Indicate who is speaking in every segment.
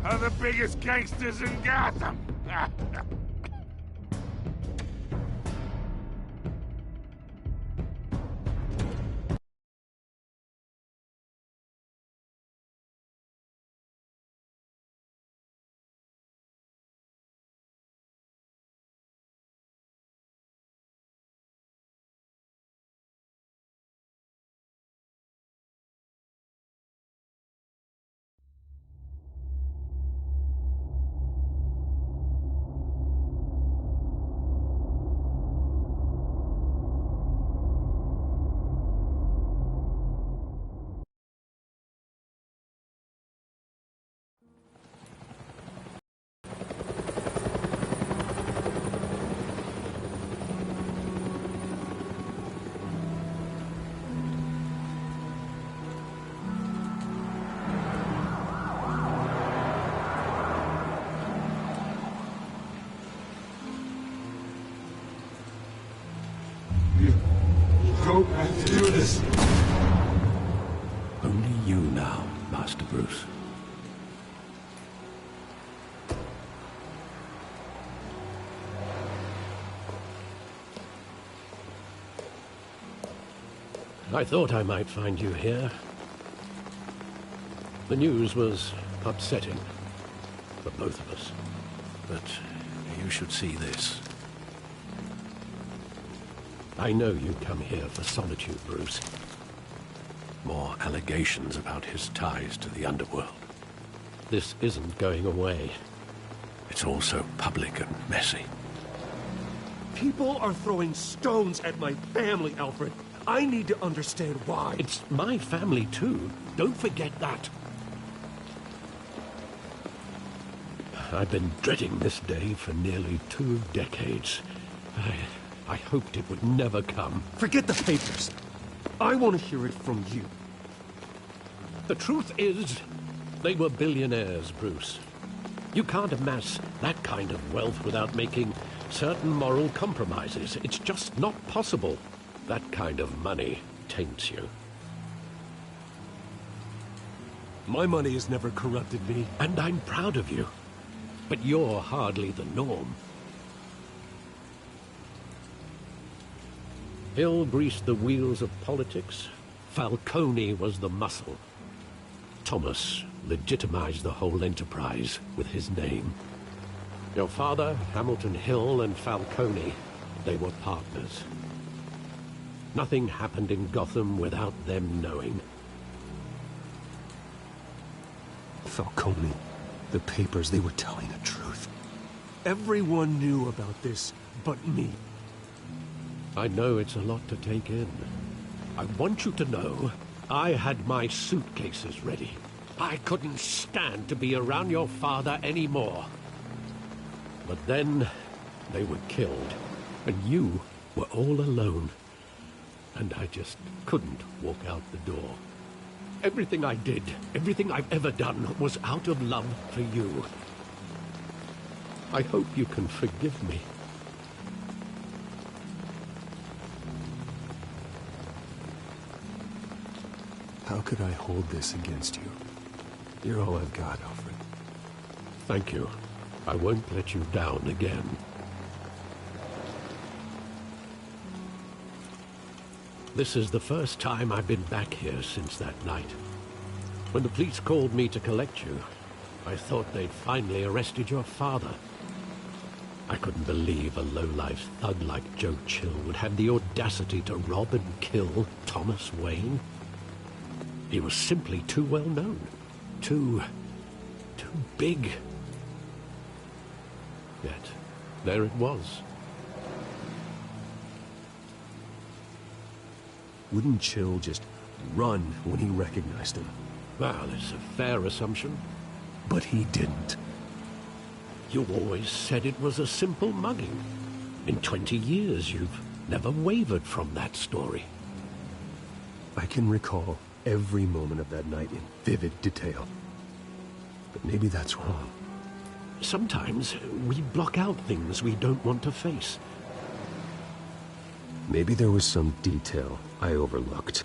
Speaker 1: are the biggest gangsters in Gotham.
Speaker 2: Don't have to do this.
Speaker 3: Only you now, Master Bruce. I thought I might find you here. The news was upsetting for both of us. But you should see this. I know you come here for solitude, Bruce. More allegations about his ties to the underworld. This isn't going away. It's all so public and messy.
Speaker 4: People are throwing stones at my family, Alfred. I need to understand why.
Speaker 3: It's my family, too. Don't forget that. I've been dreading this day for nearly 2 decades. I hoped it would never come.
Speaker 4: Forget the papers. I want to hear it from you.
Speaker 3: The truth is, they were billionaires, Bruce. You can't amass that kind of wealth without making certain moral compromises. It's just not possible. That kind of money taints you.
Speaker 4: My money has never corrupted me.
Speaker 3: And I'm proud of you. But you're hardly the norm. Hill greased the wheels of politics. Falcone was the muscle. Thomas legitimized the whole enterprise with his name. Your father, Hamilton Hill, and Falcone, they were partners. Nothing happened in Gotham without them knowing.
Speaker 4: Falcone, the papers, they were telling the truth. Everyone knew about this but me.
Speaker 3: I know it's a lot to take in. I want you to know, I had my suitcases ready. I couldn't stand to be around your father anymore. But then, they were killed, and you were all alone. And I just couldn't walk out the door. Everything I did, everything I've ever done, was out of love for you. I hope you can forgive me.
Speaker 4: How could I hold this against you? You're all I've got, Alfred.
Speaker 3: Thank you. I won't let you down again. This is the first time I've been back here since that night. When the police called me to collect you, I thought they'd finally arrested your father. I couldn't believe a low-life thug like Joe Chill would have the audacity to rob and kill Thomas Wayne. He was simply too well known. Too big. Yet, there it was.
Speaker 4: Wouldn't Chill just run when he recognized him?
Speaker 3: Well, it's a fair assumption.
Speaker 4: But he didn't.
Speaker 3: You always said it was a simple mugging. In 20 years, you've never wavered from that story.
Speaker 4: I can recall every moment of that night in vivid detail. But maybe that's wrong.
Speaker 3: Sometimes we block out things we don't want to face.
Speaker 4: Maybe there was some detail I overlooked.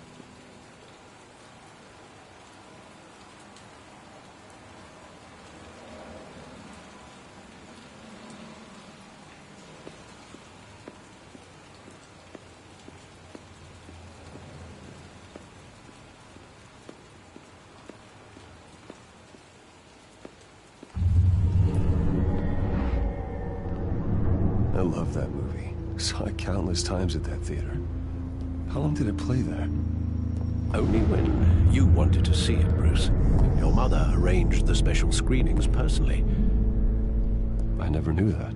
Speaker 4: love that movie. Saw it countless times at that theater. How long did it play there?
Speaker 3: Only when you wanted to see it, Bruce. Your mother arranged the special screenings personally.
Speaker 4: I never knew that.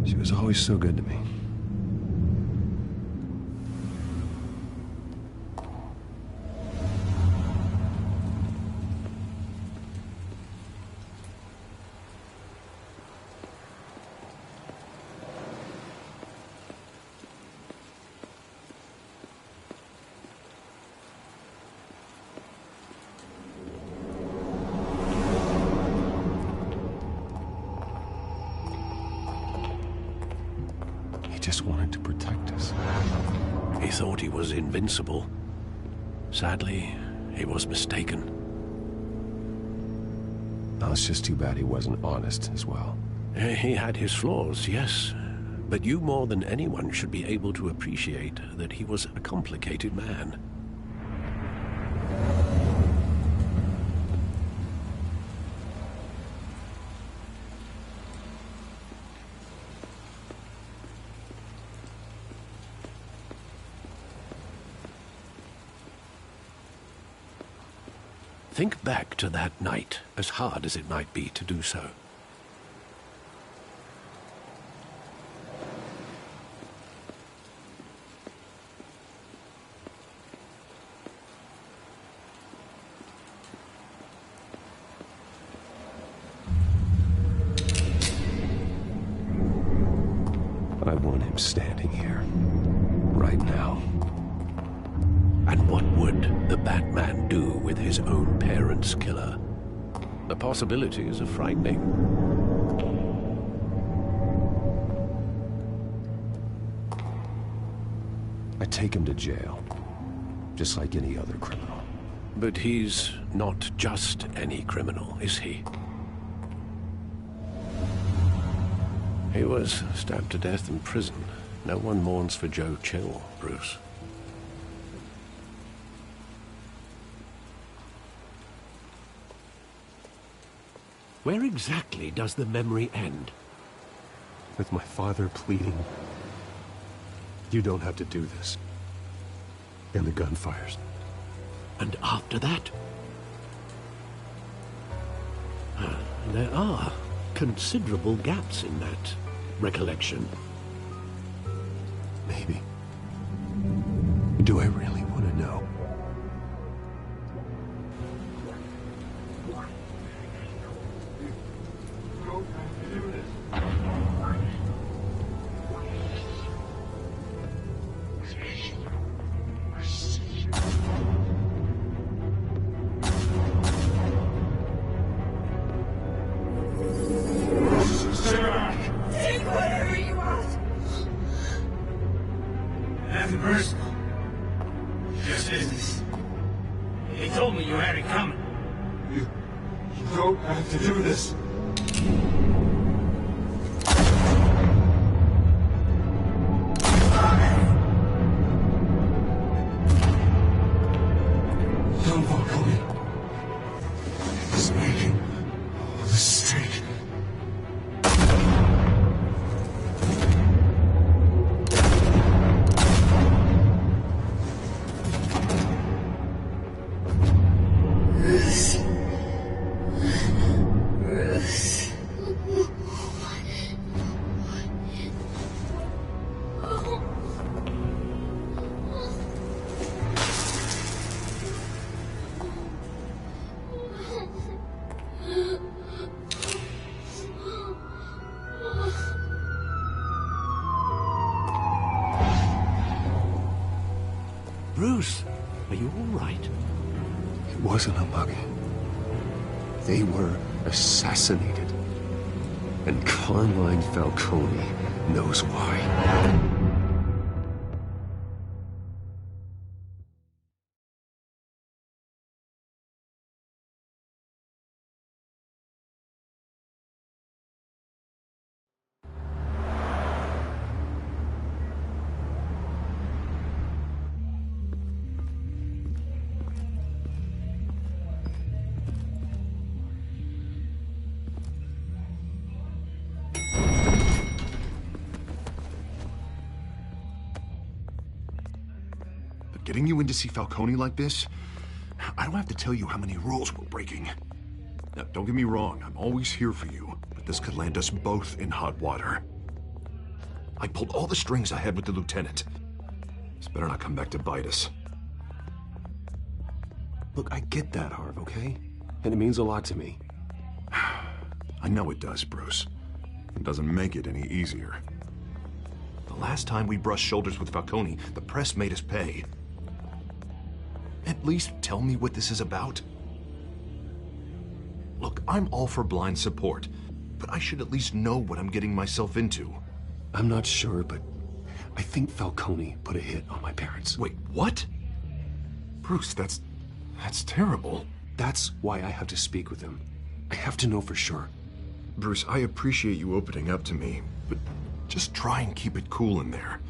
Speaker 4: She was always so good to me. Just wanted to protect us.
Speaker 3: He thought he was invincible. Sadly, he was mistaken.
Speaker 4: Now, it's just too bad he wasn't honest as well.
Speaker 3: He had his flaws, yes. But you more than anyone should be able to appreciate that he was a complicated man. Think back to that night, as hard as it might be to do so.
Speaker 4: I want him standing here, right now.
Speaker 3: And what would the Batman do with his own parents' killer? The possibilities are frightening.
Speaker 4: I take him to jail, just like any other criminal.
Speaker 3: But he's not just any criminal, is he? He was stabbed to death in prison. No one mourns for Joe Chill, Bruce. Where exactly does the memory end?
Speaker 4: With my father pleading, "You don't have to do this." And the gun fires.
Speaker 3: And after that? There are considerable gaps in that recollection.
Speaker 4: Maybe. Do I really want to know?
Speaker 1: He told me you had it coming. You don't have to do this. Don't walk away. It's making all the mistake.
Speaker 3: Bruce, are you all right?
Speaker 4: It wasn't a mug. They were assassinated. And Carmine Falcone knows why.
Speaker 2: bring you in to see Falcone like this? I don't have to tell you how many rules we're breaking. Now, don't get me wrong, I'm always here for you, but this could land us both in hot water. I pulled all the strings I had with the lieutenant. This better not come back to bite us.
Speaker 4: Look, I get that, Harv, okay? And it means a lot to me.
Speaker 2: I know it does, Bruce. It doesn't make it any easier. The last time we brushed shoulders with Falcone, the press made us pay. At least tell me what this is about. Look, I'm all for blind support, but I should at least know what I'm getting myself into.
Speaker 4: I'm not sure, but I think Falcone put a hit on my parents.
Speaker 2: Wait, what? Bruce, that's terrible.
Speaker 4: That's why I have to speak with him. I have to know for sure.
Speaker 2: Bruce, I appreciate you opening up to me, but just try and keep it cool in there.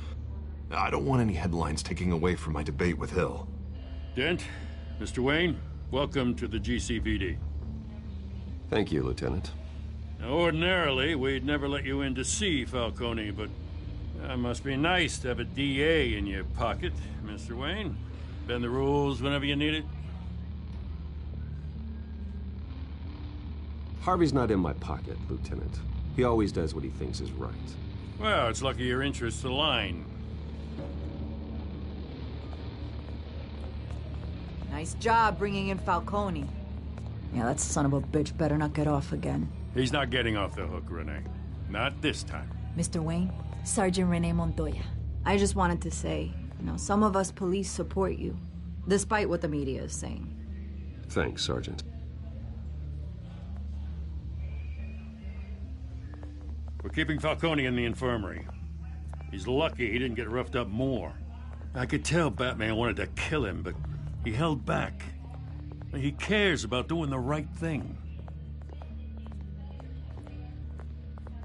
Speaker 2: I don't want any headlines taking away from my debate with Hill.
Speaker 5: Dent, Mr. Wayne, welcome to the GCPD.
Speaker 4: Thank you, Lieutenant.
Speaker 5: Now, ordinarily, we'd never let you in to see Falcone, but it must be nice to have a DA in your pocket, Mr. Wayne. Bend the rules whenever you need it.
Speaker 4: Harvey's not in my pocket, Lieutenant. He always does what he thinks is right.
Speaker 5: Well, it's lucky your interests align.
Speaker 6: Nice job bringing in Falcone. Yeah, that son of a bitch better not get off again.
Speaker 5: He's not getting off the hook, Renee. Not this time.
Speaker 6: Mr. Wayne, Sergeant Renee Montoya. I just wanted to say, some of us police support you, despite what the media is saying.
Speaker 4: Thanks, Sergeant.
Speaker 5: We're keeping Falcone in the infirmary. He's lucky he didn't get roughed up more. I could tell Batman wanted to kill him, but he held back. He cares about doing the right thing.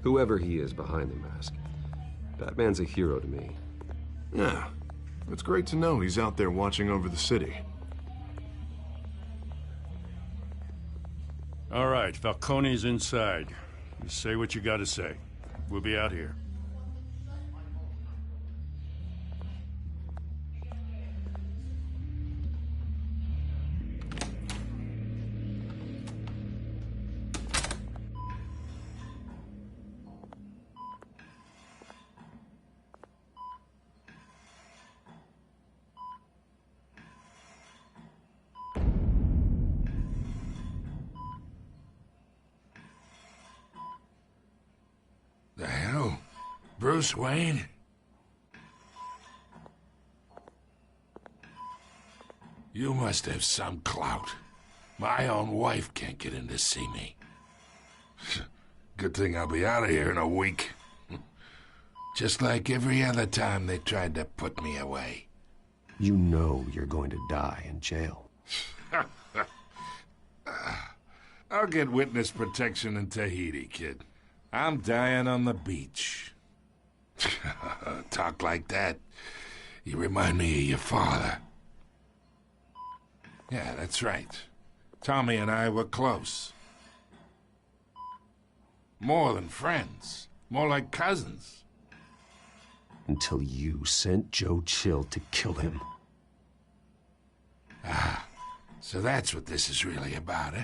Speaker 4: Whoever he is behind the mask, Batman's a hero to me.
Speaker 2: Yeah, it's great to know he's out there watching over the city.
Speaker 5: All right, Falcone's inside. You say what you gotta say. We'll be out here.
Speaker 1: The hell? Bruce Wayne? You must have some clout. My own wife can't get in to see me. Good thing I'll be out of here in a week. Just like every other time they tried to put me away.
Speaker 4: You know you're going to die in jail.
Speaker 1: I'll get witness protection in Tahiti, kid. I'm dying on the beach. Talk like that. You remind me of your father. Yeah, that's right. Tommy and I were close. More than friends. More like cousins.
Speaker 4: Until you sent Joe Chill to kill him.
Speaker 1: Ah, so that's what this is really about, eh?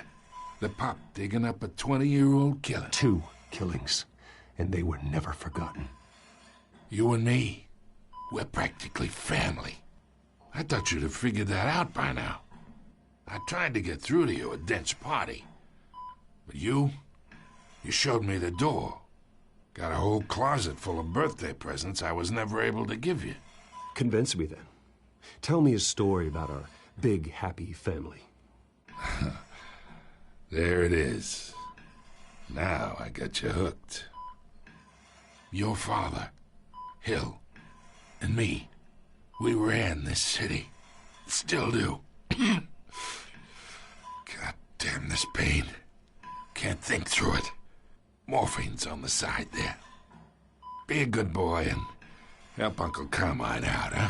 Speaker 1: The pup digging up a 20-year-old killer.
Speaker 4: 2 killings, and they were never forgotten.
Speaker 1: You and me, we're practically family. I thought you'd have figured that out by now. I tried to get through to you at Dent's party. But you showed me the door. Got a whole closet full of birthday presents I was never able to give you.
Speaker 4: Convince me then. Tell me a story about our big, happy family.
Speaker 1: There it is. Now I got you hooked. Your father, Hill, and me, we ran this city. Still do. God damn this pain. Can't think through it. Morphine's on the side there. Be a good boy and help Uncle Carmine out, huh?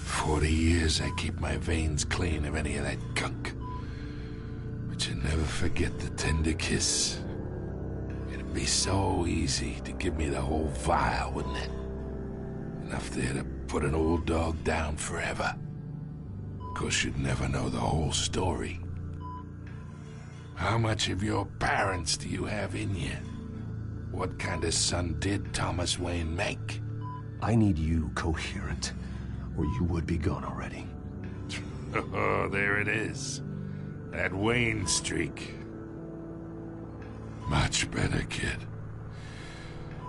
Speaker 1: 40 years I keep my veins clean of any of that gunk. But you never forget the tender kiss. It'd be so easy to give me the whole vial, wouldn't it? Enough there to put an old dog down forever. Of course, you'd never know the whole story. How much of your parents do you have in you? What kind of son did Thomas Wayne make?
Speaker 4: I need you coherent, or you would be gone already.
Speaker 1: Oh, there it is. That Wayne streak. Much better, kid.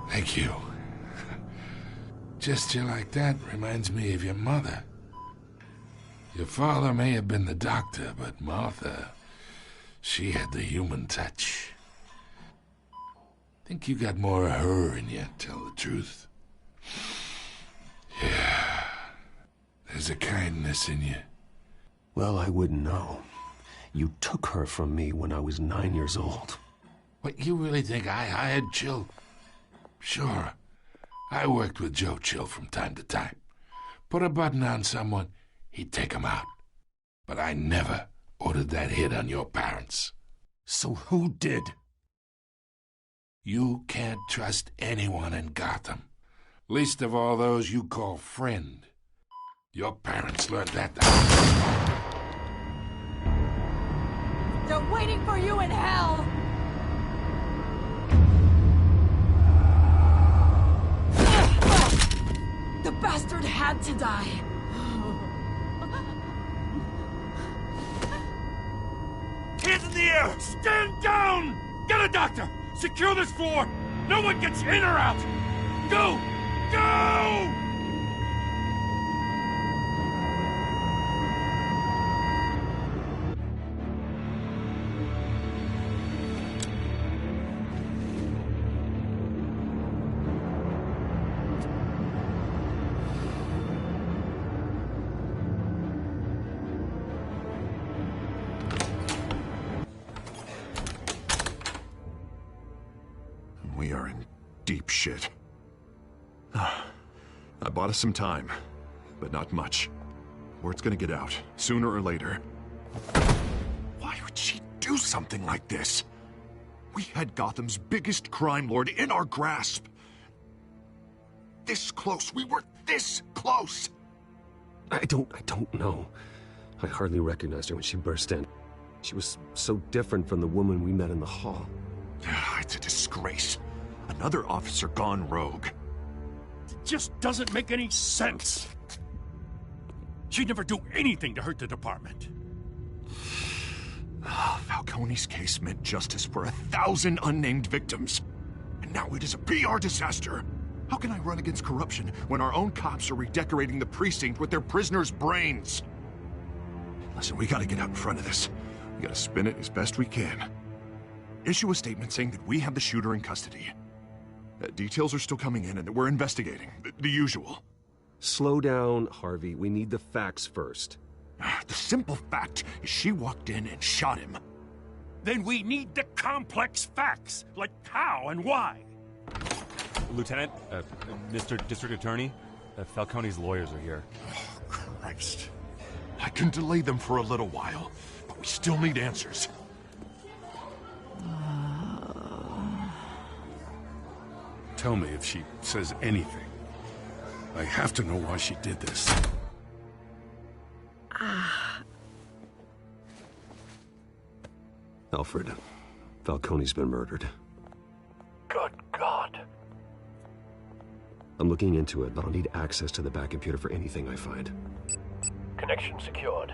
Speaker 1: Thank you. Gesture like that reminds me of your mother. Your father may have been the doctor, but Martha, she had the human touch. Think you got more of her in you, tell the truth. Yeah. There's a kindness in you.
Speaker 4: Well, I wouldn't know. You took her from me when I was 9 years old.
Speaker 1: What, you really think I hired Chill? Sure. I worked with Joe Chill from time to time. Put a button on someone, he'd take him out. But I never ordered that hit on your parents.
Speaker 4: So who did?
Speaker 1: You can't trust anyone in Gotham. Least of all those you call friend. Your parents learned that.
Speaker 6: They're waiting for you in hell! The bastard had to die.
Speaker 5: Hands in the air! Stand down! Get a doctor! Secure this floor! No one gets in or out! Go! Go!
Speaker 2: We are in deep shit. I bought us some time, but not much. Word's gonna get out, sooner or later. Why would she do something like this? We had Gotham's biggest crime lord in our grasp. This close. We were this close.
Speaker 4: I don't know. I hardly recognized her when she burst in. She was so different from the woman we met in the hall.
Speaker 2: It's a disgrace. Another officer gone rogue.
Speaker 5: It just doesn't make any sense. She'd never do anything to hurt the department.
Speaker 2: Falcone's case meant justice for 1,000 unnamed victims. And now it is a PR disaster. How can I run against corruption when our own cops are redecorating the precinct with their prisoners' brains? Listen, we gotta get out in front of this. We gotta spin it as best we can. Issue a statement saying that we have the shooter in custody. Details are still coming in and that we're investigating. The usual.
Speaker 4: Slow down, Harvey. We need the facts first.
Speaker 2: The simple fact is she walked in and shot him.
Speaker 5: Then we need the complex facts, like how and why.
Speaker 7: Lieutenant, Mr. District Attorney, Falcone's lawyers are here.
Speaker 2: Oh, Christ. I can delay them for a little while, but we still need answers.
Speaker 1: Tell me if she says anything. I have to know why she did this.
Speaker 4: Alfred, Falcone's been murdered.
Speaker 8: Good God.
Speaker 4: I'm looking into it, but I'll need access to the back computer for anything I find.
Speaker 8: Connection secured.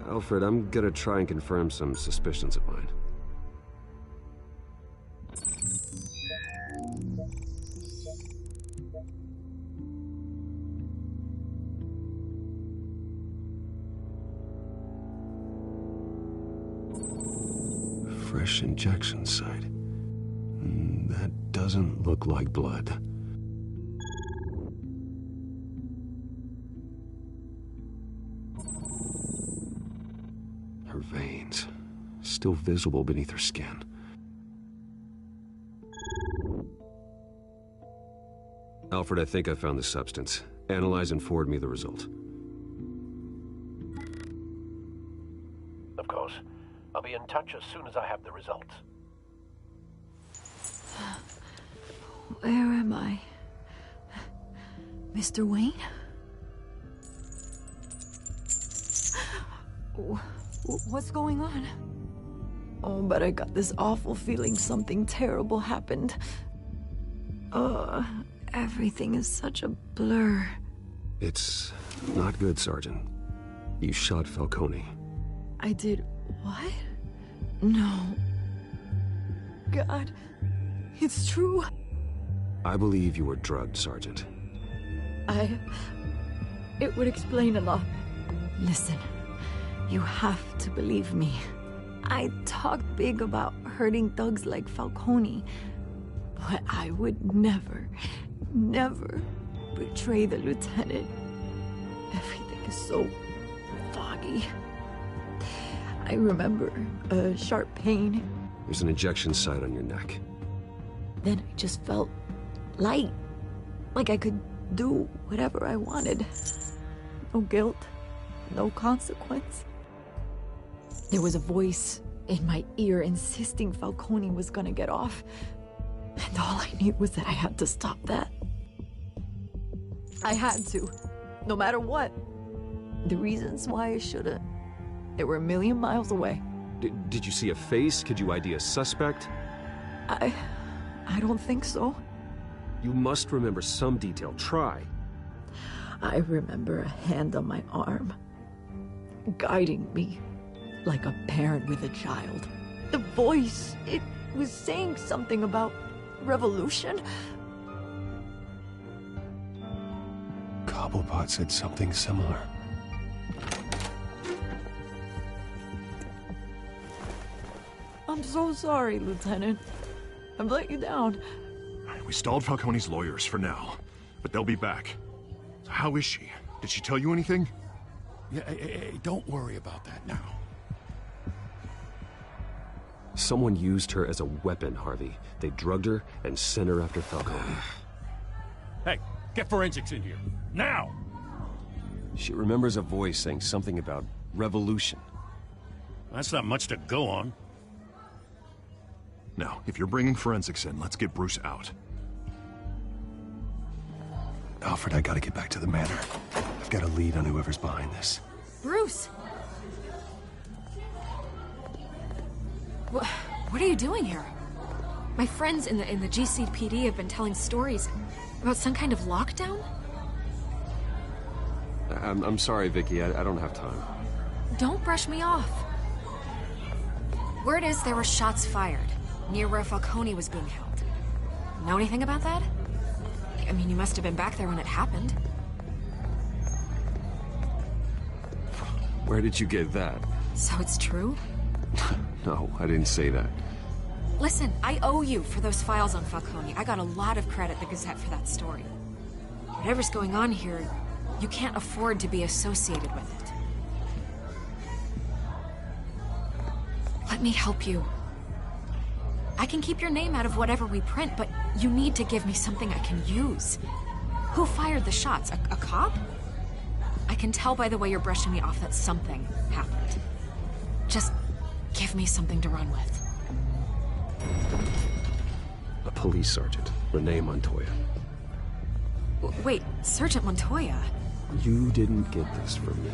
Speaker 4: Alfred, I'm gonna try and confirm some suspicions of mine. Fresh injection site. That doesn't look like blood. Her veins, still visible beneath her skin. Alfred, I think I found the substance. Analyze and forward me the result.
Speaker 8: Of course. I'll be in touch as soon as I have the results.
Speaker 6: Where am I? Mr. Wayne? What's going on? Oh, but I got this awful feeling something terrible happened. Everything is such a blur.
Speaker 4: It's not good, Sergeant. You shot Falcone.
Speaker 6: I did what? No. God, it's true.
Speaker 4: I believe you were drugged, Sergeant.
Speaker 6: It would explain a lot. Listen, you have to believe me. I talk big about hurting thugs like Falcone, but I would never betray the lieutenant. Everything is so foggy. I remember a sharp pain.
Speaker 4: There's an injection site on your neck.
Speaker 6: Then I just felt light, like I could do whatever I wanted. No guilt, no consequence. There was a voice in my ear insisting Falcone was gonna get off. And all I knew was that I had to stop that. I had to, no matter what. The reasons why I shouldn't, they were a million miles away.
Speaker 4: Did you see a face? Could you ID a suspect?
Speaker 6: I don't think so.
Speaker 4: You must remember some detail. Try.
Speaker 6: I remember a hand on my arm, guiding me like a parent with a child. The voice, it was saying something about revolution.
Speaker 4: Cobblepot said something similar.
Speaker 6: I'm so sorry, Lieutenant. I've let you down.
Speaker 2: We stalled Falcone's lawyers for now, but they'll be back. So how is she? Did she tell you anything?
Speaker 1: Yeah, hey, don't worry about that now.
Speaker 4: Someone used her as a weapon, Harvey. They drugged her and sent her after Falcone.
Speaker 5: Hey, get forensics in here. Now!
Speaker 4: She remembers a voice saying something about revolution.
Speaker 5: That's not much to go on.
Speaker 2: Now, if you're bringing forensics in, let's get Bruce out.
Speaker 4: Alfred, I gotta get back to the manor. I've got a lead on whoever's behind this.
Speaker 9: Bruce! What are you doing here? My friends in the GCPD have been telling stories about some kind of lockdown?
Speaker 4: I'm sorry, Vicky. I don't have time.
Speaker 9: Don't brush me off. Word is there were shots fired near where Falcone was being held. Know anything about that? I mean, you must have been back there when it happened.
Speaker 4: Where did you get that?
Speaker 9: So it's true?
Speaker 4: No, I didn't say that.
Speaker 9: Listen, I owe you for those files on Falcone. I got a lot of credit at the Gazette for that story. Whatever's going on here, you can't afford to be associated with it. Let me help you. I can keep your name out of whatever we print, but you need to give me something I can use. Who fired the shots? A cop? I can tell by the way you're brushing me off that something happened. Just give me something to run with.
Speaker 4: A police sergeant, Renee Montoya.
Speaker 9: Wait, Sergeant Montoya?
Speaker 4: You didn't get this from me.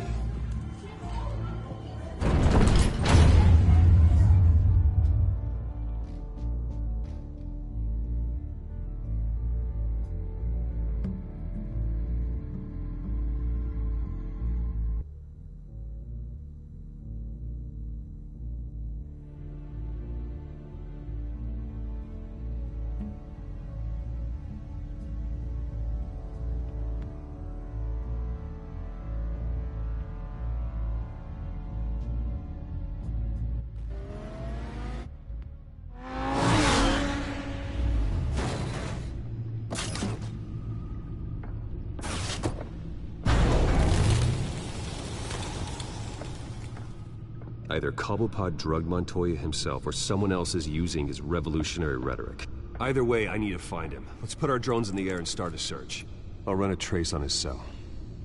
Speaker 4: Either Cobblepot drugged Montoya himself or someone else is using his revolutionary rhetoric. Either way, I need to find him. Let's put our drones in the air and start a search. I'll run a trace on his cell.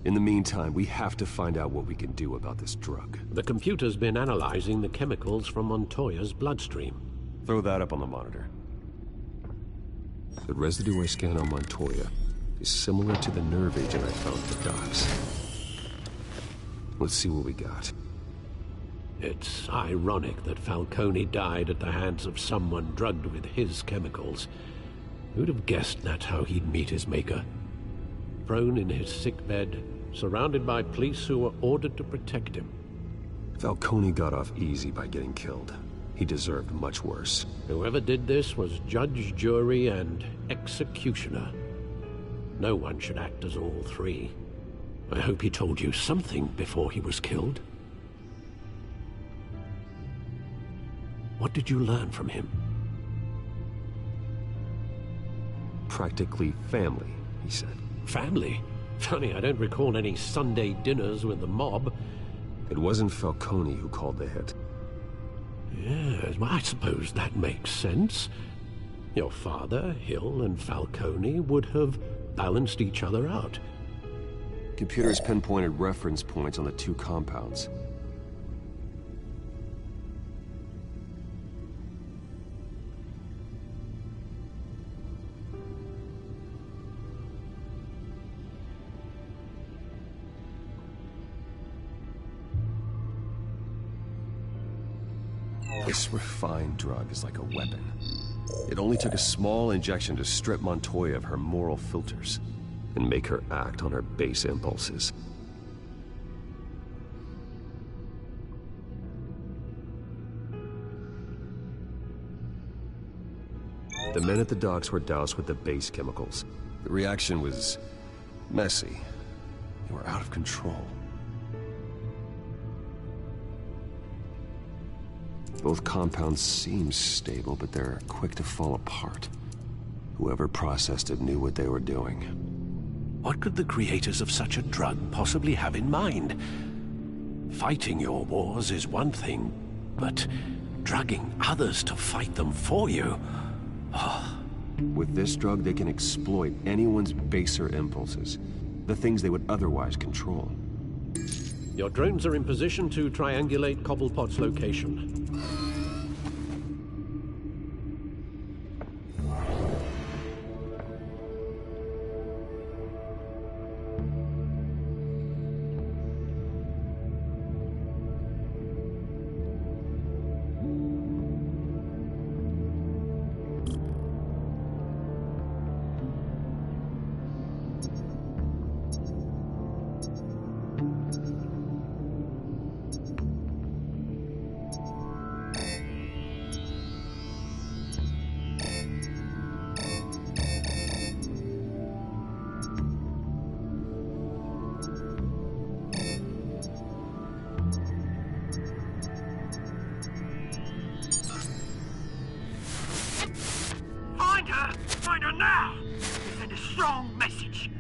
Speaker 4: In the meantime, we have to find out what we can do about this drug.
Speaker 3: The computer's been analyzing the chemicals from Montoya's bloodstream.
Speaker 4: Throw that up on the monitor. The residue I scanned on Montoya is similar to the nerve agent I found at the docks. Let's see what we got.
Speaker 3: It's ironic that Falcone died at the hands of someone drugged with his chemicals. Who'd have guessed that's how he'd meet his maker? Prone in his sickbed, surrounded by police who were ordered to protect him.
Speaker 4: Falcone got off easy by getting killed. He deserved much worse.
Speaker 3: Whoever did this was judge, jury, and executioner. No one should act as all three. I hope he told you something before he was killed. What did you learn from him?
Speaker 4: Practically family, he said.
Speaker 3: Family? Funny, I don't recall any Sunday dinners with the mob.
Speaker 4: It wasn't Falcone who called the hit.
Speaker 3: Yes, well, I suppose that makes sense. Your father, Hill, and Falcone would have balanced each other out.
Speaker 4: Computers pinpointed reference points on the two compounds. This refined drug is like a weapon. It only took a small injection to strip Montoya of her moral filters and make her act on her base impulses. The men at the docks were doused with the base chemicals. The reaction was messy. They were out of control. Both compounds seem stable, but they're quick to fall apart. Whoever processed it knew what they were doing.
Speaker 3: What could the creators of such a drug possibly have in mind? Fighting your wars is one thing, but drugging others to fight them for you? Oh.
Speaker 4: With this drug, they can exploit anyone's baser impulses, the things they would otherwise control.
Speaker 3: Your drones are in position to triangulate Cobblepot's location.
Speaker 10: Find her now! Send a strong message.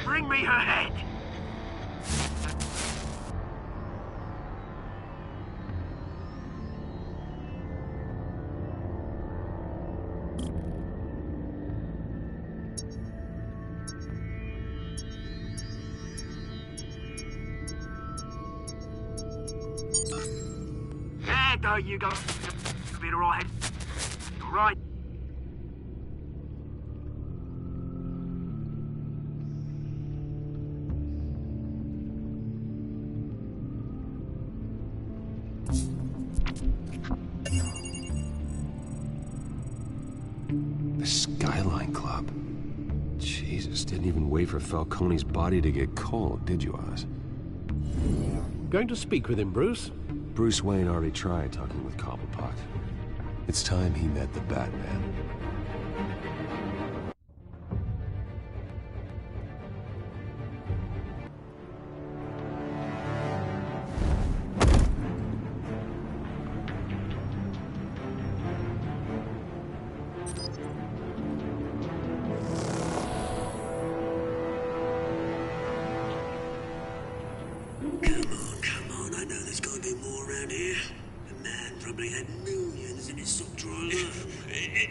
Speaker 10: Bring me her head! There you go. Be all right. All right.
Speaker 4: The Skyline Club. Jesus, didn't even wait for Falcone's body to get cold, did you, Oz?
Speaker 3: Going to speak with him, Bruce?
Speaker 4: Bruce Wayne already tried talking with Cobblepot. It's time he met the Batman.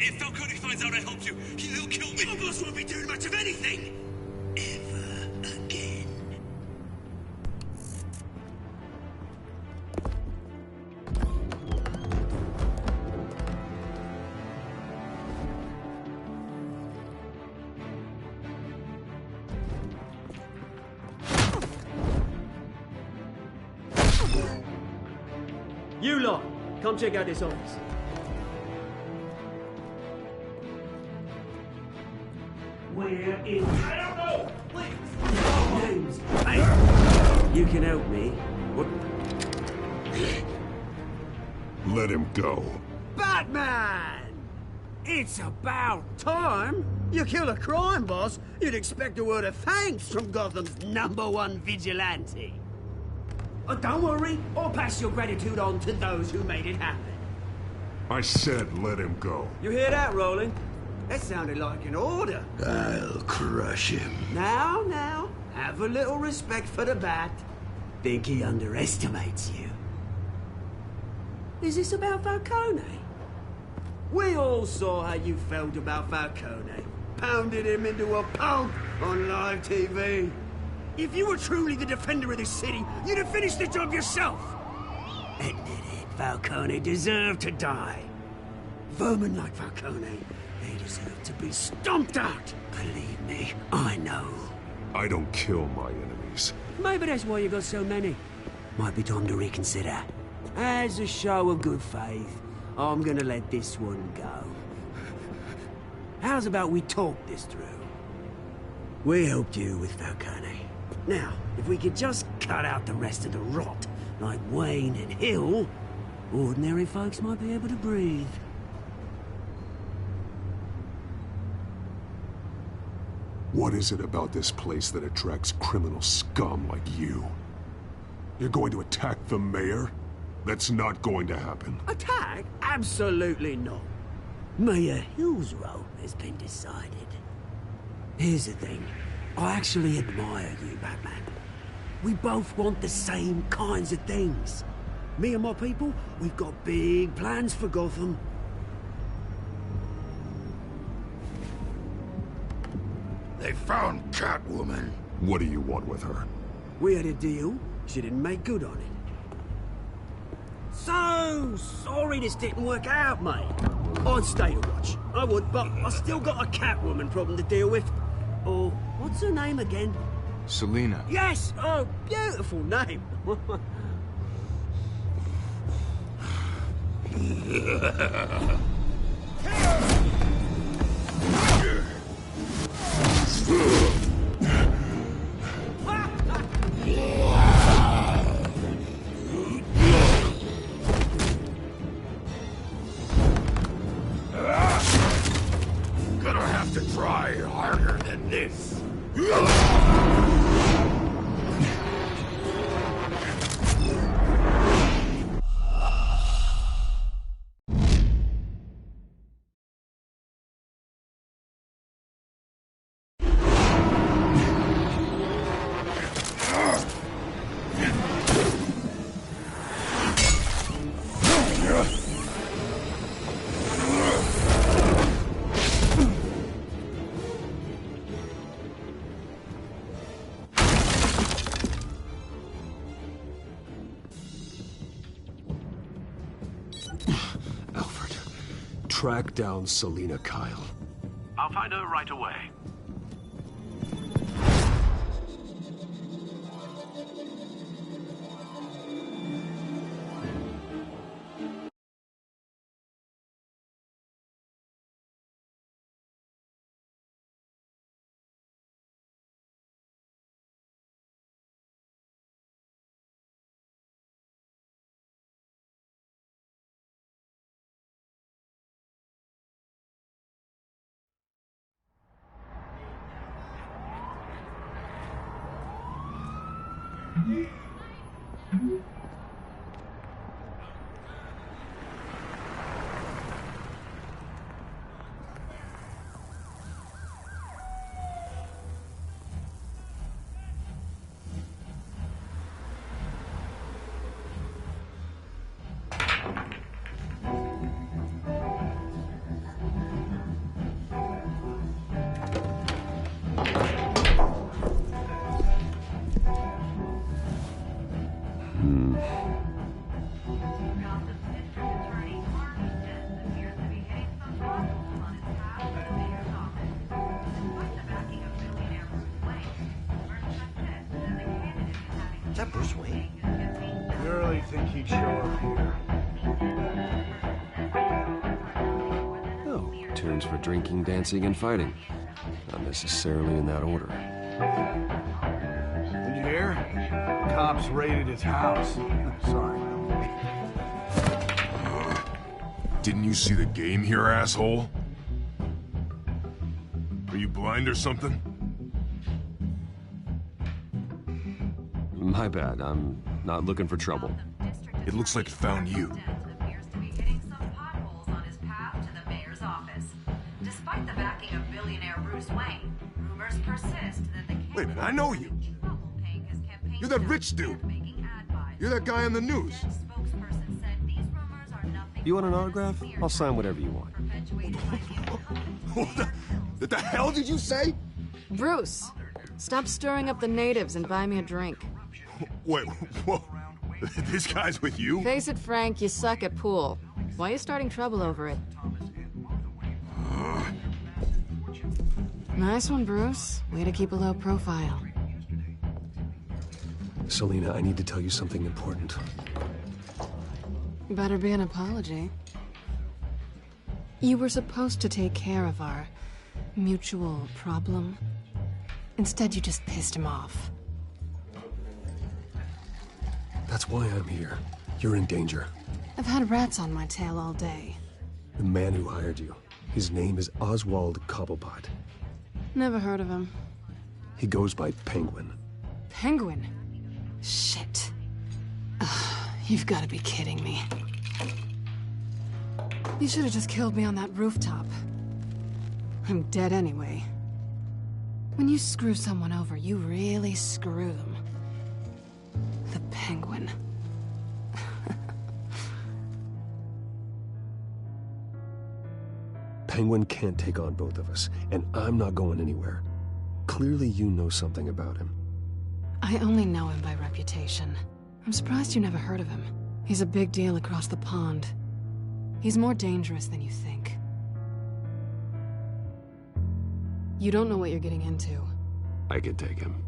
Speaker 11: if Falcone finds out I helped you, he'll kill me. Your boss won't be doing much of anything. Ever again.
Speaker 12: You lot, come check out this office. Where is... I don't know! Please! Names. Hey! You can help me. What?
Speaker 2: Let him go.
Speaker 12: Batman! It's about time! You kill a crime boss, you'd expect a word of thanks from Gotham's #1 vigilante. Oh, don't worry, I'll pass your gratitude on to those who made it happen.
Speaker 2: I said let him go.
Speaker 12: You hear that, Roland? That sounded like an order.
Speaker 1: I'll crush him.
Speaker 12: Now, have a little respect for the Bat. Think he underestimates you. Is this about Falcone? We all saw how you felt about Falcone. Pounded him into a pulp on live TV. If you were truly the defender of this city, you'd have finished the job yourself. Admit it, Falcone deserved to die. Vermin like Falcone, they deserve to be stomped out. Believe me, I know.
Speaker 2: I don't kill my enemies.
Speaker 12: Maybe that's why you got so many. Might be time to reconsider. As a show of good faith, I'm gonna let this one go. How's about we talk this through? We helped you with Falcone. Now, if we could just cut out the rest of the rot, like Wayne and Hill, ordinary folks might be able to breathe.
Speaker 2: What is it about this place that attracts criminal scum like you? You're going to attack the mayor? That's not going to happen.
Speaker 12: Attack? Absolutely not. Mayor Hill's role has been decided. Here's the thing. I actually admire you, Batman. We both want the same kinds of things. Me and my people, we've got big plans for Gotham.
Speaker 1: They found Catwoman.
Speaker 2: What do you want with her?
Speaker 12: We had a deal. She didn't make good on it. So sorry this didn't work out, mate. I'd stay to watch. I would, but I still got a Catwoman problem to deal with. Oh, what's her name again?
Speaker 13: Selina.
Speaker 12: Yes! Oh, beautiful name.
Speaker 1: Gonna have to try harder than this.
Speaker 2: Track down Selina Kyle.
Speaker 8: I'll find her right away.
Speaker 12: that Bruce Wayne?
Speaker 13: You really think he'd show up here?
Speaker 4: Oh, turns for drinking, dancing, and fighting. Not necessarily in that order.
Speaker 13: Did you hear? Cops raided his house. Sorry.
Speaker 14: Didn't you see the game here, asshole? Are you blind or something?
Speaker 4: My bad. I'm not looking for trouble.
Speaker 14: It looks like it found you.
Speaker 15: Despite the backing of billionaire Bruce Wayne, rumors persist that the
Speaker 14: Wait a minute, I know you. You're that rich dude. You're that guy on the news.
Speaker 4: You want an autograph? I'll sign whatever you want.
Speaker 14: What the hell did you say?
Speaker 16: Bruce, stop stirring up the natives and buy me a drink.
Speaker 14: Wait, whoa. This guy's with you?
Speaker 16: Face it, Frank, you suck at pool. Why are you starting trouble over it? Nice one, Bruce. Way to keep a low profile.
Speaker 4: Selina, I need to tell you something important.
Speaker 16: Better be an apology. You were supposed to take care of our mutual problem. Instead, you just pissed him off.
Speaker 4: That's why I'm here. You're in danger.
Speaker 16: I've had rats on my tail all day.
Speaker 4: The man who hired you. His name is Oswald Cobblepot.
Speaker 16: Never heard of him.
Speaker 4: He goes by Penguin.
Speaker 16: Penguin? Shit. Ugh, you've got to be kidding me. You should have just killed me on that rooftop. I'm dead anyway. When you screw someone over, you really screw them. The Penguin.
Speaker 4: Penguin can't take on both of us, and I'm not going anywhere. Clearly you know something about him.
Speaker 16: I only know him by reputation. I'm surprised you never heard of him. He's a big deal across the pond. He's more dangerous than you think. You don't know what you're getting into.
Speaker 4: I could take him.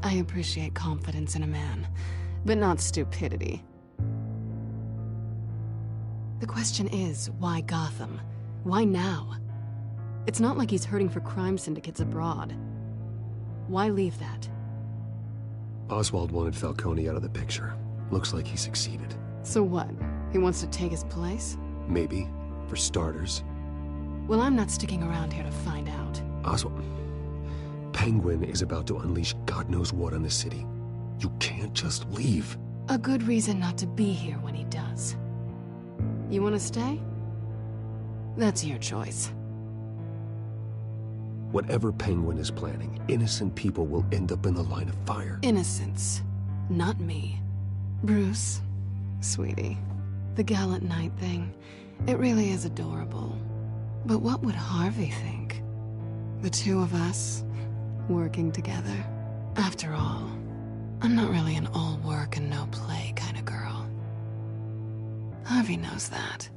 Speaker 16: I appreciate confidence in a man, but not stupidity. The question is, why Gotham? Why now? It's not like he's hurting for crime syndicates abroad. Why leave that?
Speaker 4: Oswald wanted Falcone out of the picture. Looks like he succeeded.
Speaker 16: So what? He wants to take his place?
Speaker 4: Maybe. For starters.
Speaker 16: Well, I'm not sticking around here to find out.
Speaker 4: Oswald... Penguin is about to unleash God knows what on the city. You can't just leave.
Speaker 16: A good reason not to be here when he does. You want to stay? That's your choice.
Speaker 4: Whatever Penguin is planning, innocent people will end up in the line of fire.
Speaker 16: Innocence. Not me. Bruce, sweetie, the gallant knight thing, it really is adorable. But what would Harvey think? The two of us, working together. After all, I'm not really an all work and no play kind of girl. Harvey knows that.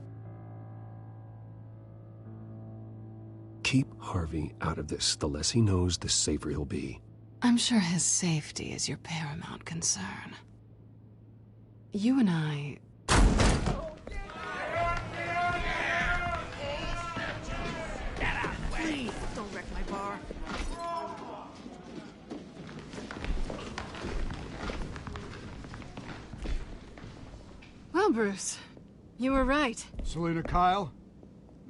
Speaker 4: Keep Harvey out of this. The less he knows, the safer he'll be.
Speaker 16: I'm sure his safety is your paramount concern. You and I...
Speaker 15: Please, don't wreck my bar.
Speaker 16: Well, Bruce, you were right.
Speaker 13: Selina Kyle,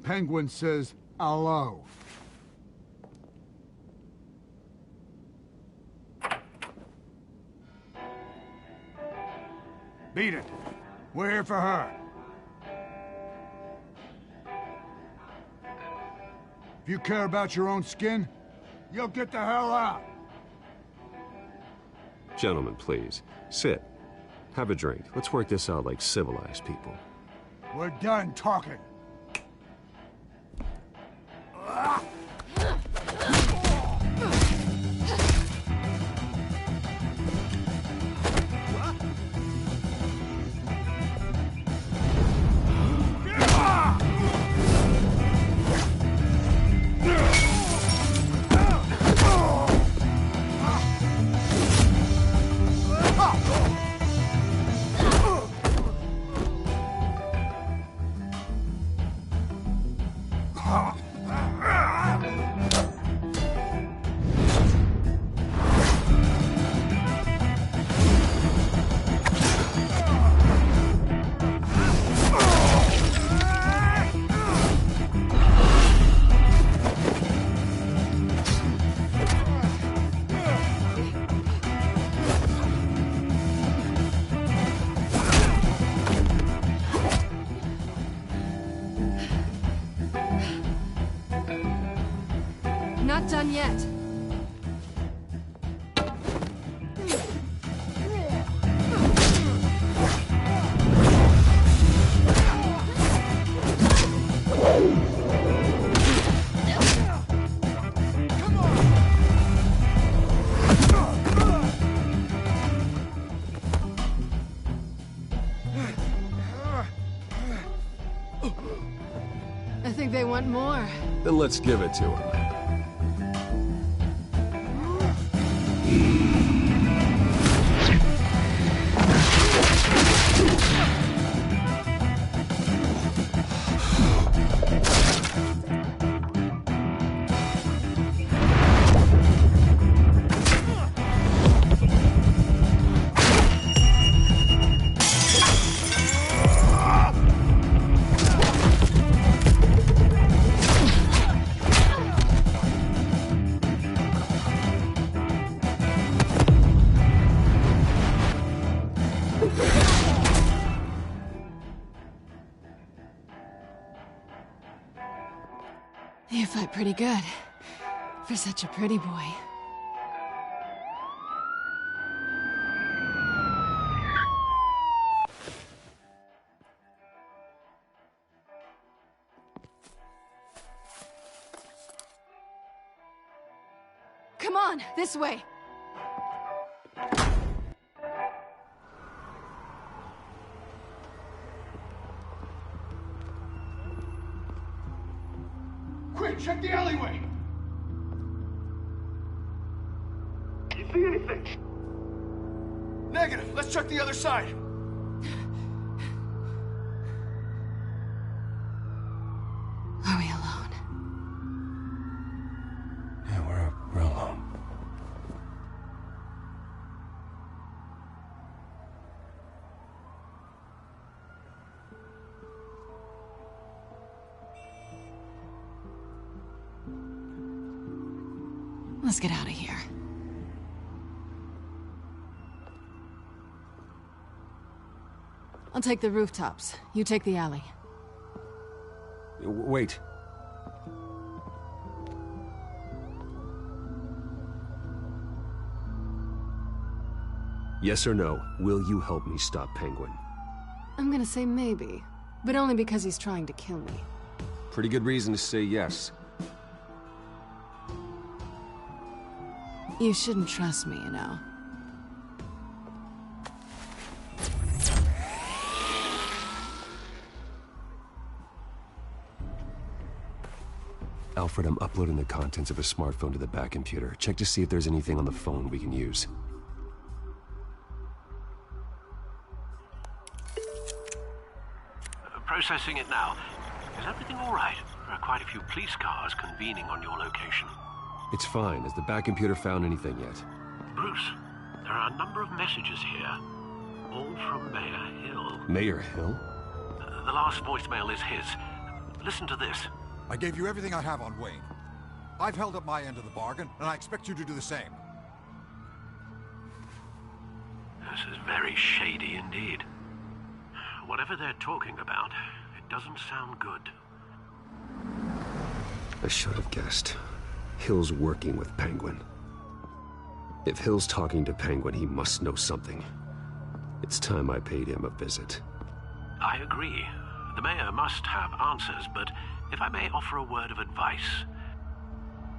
Speaker 13: Penguin says hello. Beat it. We're here for her. If you care about your own skin, you'll get the hell out.
Speaker 4: Gentlemen, please. Sit. Have a drink. Let's work this out like civilized people.
Speaker 13: We're done talking.
Speaker 16: Not done yet. I think they want more.
Speaker 4: Then let's give it to him.
Speaker 16: You fight pretty good. For such a pretty boy. Come on, this way.
Speaker 13: Quick, check the alleyway!
Speaker 10: You see anything?
Speaker 13: Negative. Let's check the other side.
Speaker 16: Are we alone?
Speaker 4: Yeah, we're alone.
Speaker 16: Let's get out of here. I'll take the rooftops. You take the alley.
Speaker 4: Wait. Yes or no, will you help me stop Penguin?
Speaker 16: I'm gonna say maybe, but only because he's trying to kill me.
Speaker 4: Pretty good reason to say yes.
Speaker 16: You shouldn't trust me, you know.
Speaker 4: Alfred, I'm uploading the contents of a smartphone to the back computer. Check to see if there's anything on the phone we can use.
Speaker 8: Processing it now. Is everything all right? There are quite a few police cars convening on your location.
Speaker 4: It's fine. Has the back computer found anything yet?
Speaker 8: Bruce, there are a number of messages here. All from Mayor Hill.
Speaker 4: Mayor Hill?
Speaker 8: The last voicemail is his. Listen to this.
Speaker 17: I gave you everything I have on Wayne. I've held up my end of the bargain, and I expect you to do the same.
Speaker 8: This is very shady indeed. Whatever they're talking about, it doesn't sound good.
Speaker 4: I should have guessed. Hill's working with Penguin. If Hill's talking to Penguin, he must know something. It's time I paid him a visit.
Speaker 8: I agree. The mayor must have answers, but if I may offer a word of advice.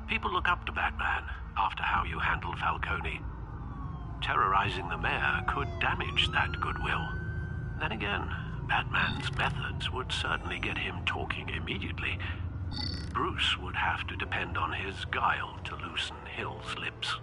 Speaker 8: People look up to Batman after how you handled Falcone. Terrorizing the mayor could damage that goodwill. Then again, Batman's methods would certainly get him talking immediately. Bruce would have to depend on his guile to loosen Hill's lips.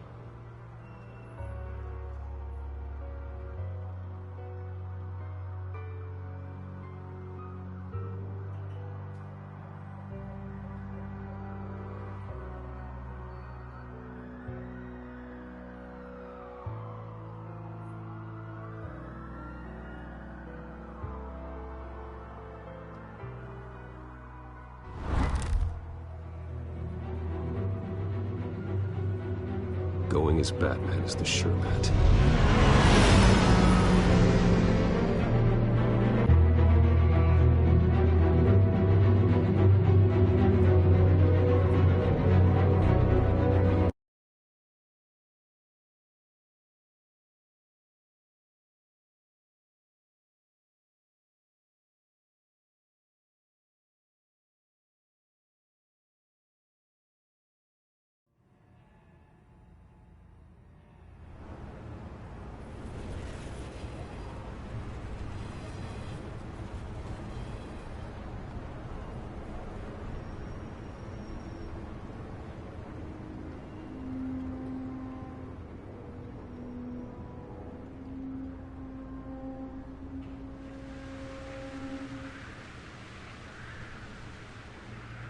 Speaker 4: Going as Batman is the sure bet.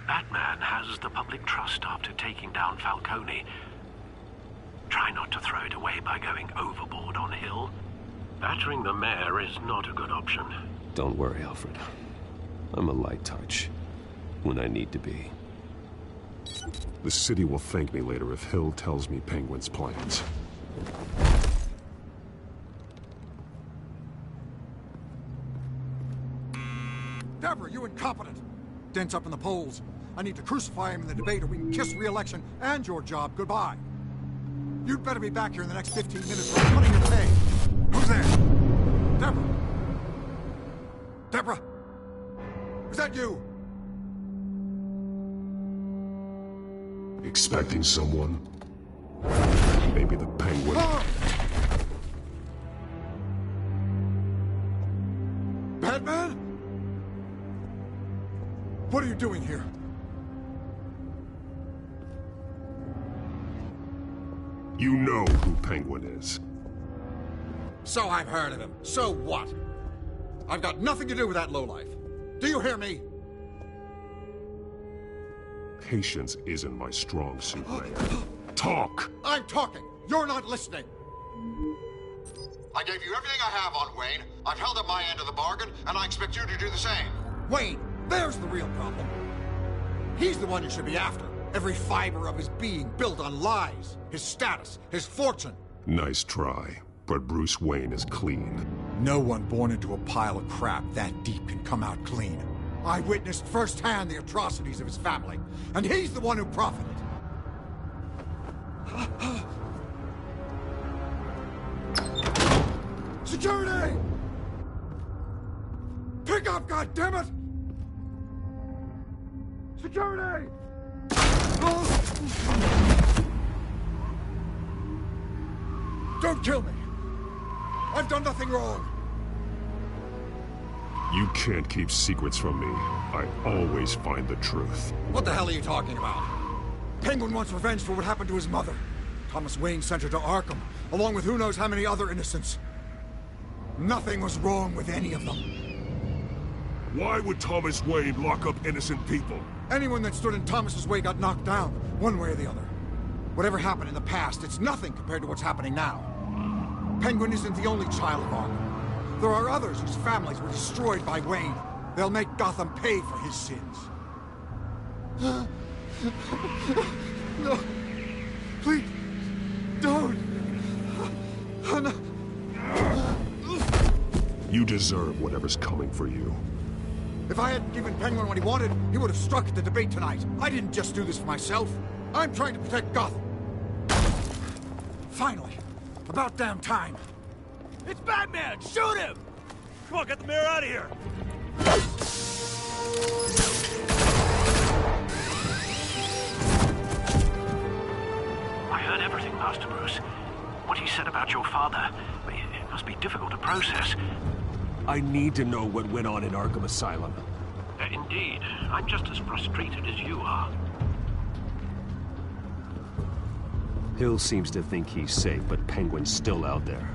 Speaker 8: Batman has the public trust after taking down Falcone. Try not to throw it away by going overboard on Hill. Battering the mayor is not a good option.
Speaker 4: Don't worry, Alfred. I'm a light touch. When I need to be.
Speaker 2: The city will thank me later if Hill tells me Penguin's plans.
Speaker 17: Deborah, you incompetent! Dent's up in the polls. I need to crucify him in the debate or we can kiss re-election and your job goodbye. You'd better be back here in the next 15 minutes or I'm cutting your pay. Who's there? Deborah? Deborah? Is that you?
Speaker 2: Expecting someone? Maybe the Penguin.
Speaker 17: Batman? What are you doing here?
Speaker 2: You know who Penguin is.
Speaker 17: So I've heard of him. So what? I've got nothing to do with that lowlife. Do you hear me?
Speaker 2: Patience isn't my strong suit, Mayor. Talk!
Speaker 17: I'm talking. You're not listening.
Speaker 18: I gave you everything I have on Wayne. I've held up my end of the bargain, and I expect you to do the same.
Speaker 17: Wayne, there's the real problem. He's the one you should be after. Every fiber of his being built on lies. His status, his fortune.
Speaker 2: Nice try, but Bruce Wayne is clean.
Speaker 17: No one born into a pile of crap that deep can come out clean. I witnessed firsthand the atrocities of his family, and he's the one who profited. Security! Pick up, goddammit! Security! Don't kill me! I've done nothing wrong!
Speaker 2: You can't keep secrets from me. I always find the truth.
Speaker 17: What the hell are you talking about? Penguin wants revenge for what happened to his mother. Thomas Wayne sent her to Arkham, along with who knows how many other innocents. Nothing was wrong with any of them.
Speaker 2: Why would Thomas Wayne lock up innocent people?
Speaker 17: Anyone that stood in Thomas's way got knocked down, one way or the other. Whatever happened in the past, it's nothing compared to what's happening now. Penguin isn't the only child of Arkham. There are others whose families were destroyed by Wayne. They'll make Gotham pay for his sins. No. Please. Don't. Oh, no.
Speaker 2: You deserve whatever's coming for you.
Speaker 17: If I hadn't given Penguin what he wanted, he would have struck at the debate tonight. I didn't just do this for myself. I'm trying to protect Gotham. Finally. About damn time.
Speaker 5: It's Batman! Shoot him! Come on, get the mayor out of here!
Speaker 8: I heard everything, Master Bruce. What he said about your father, it must be difficult to process.
Speaker 3: I need to know what went on in Arkham Asylum.
Speaker 8: Indeed. I'm just as frustrated as you are.
Speaker 4: Hill seems to think he's safe, but Penguin's still out there.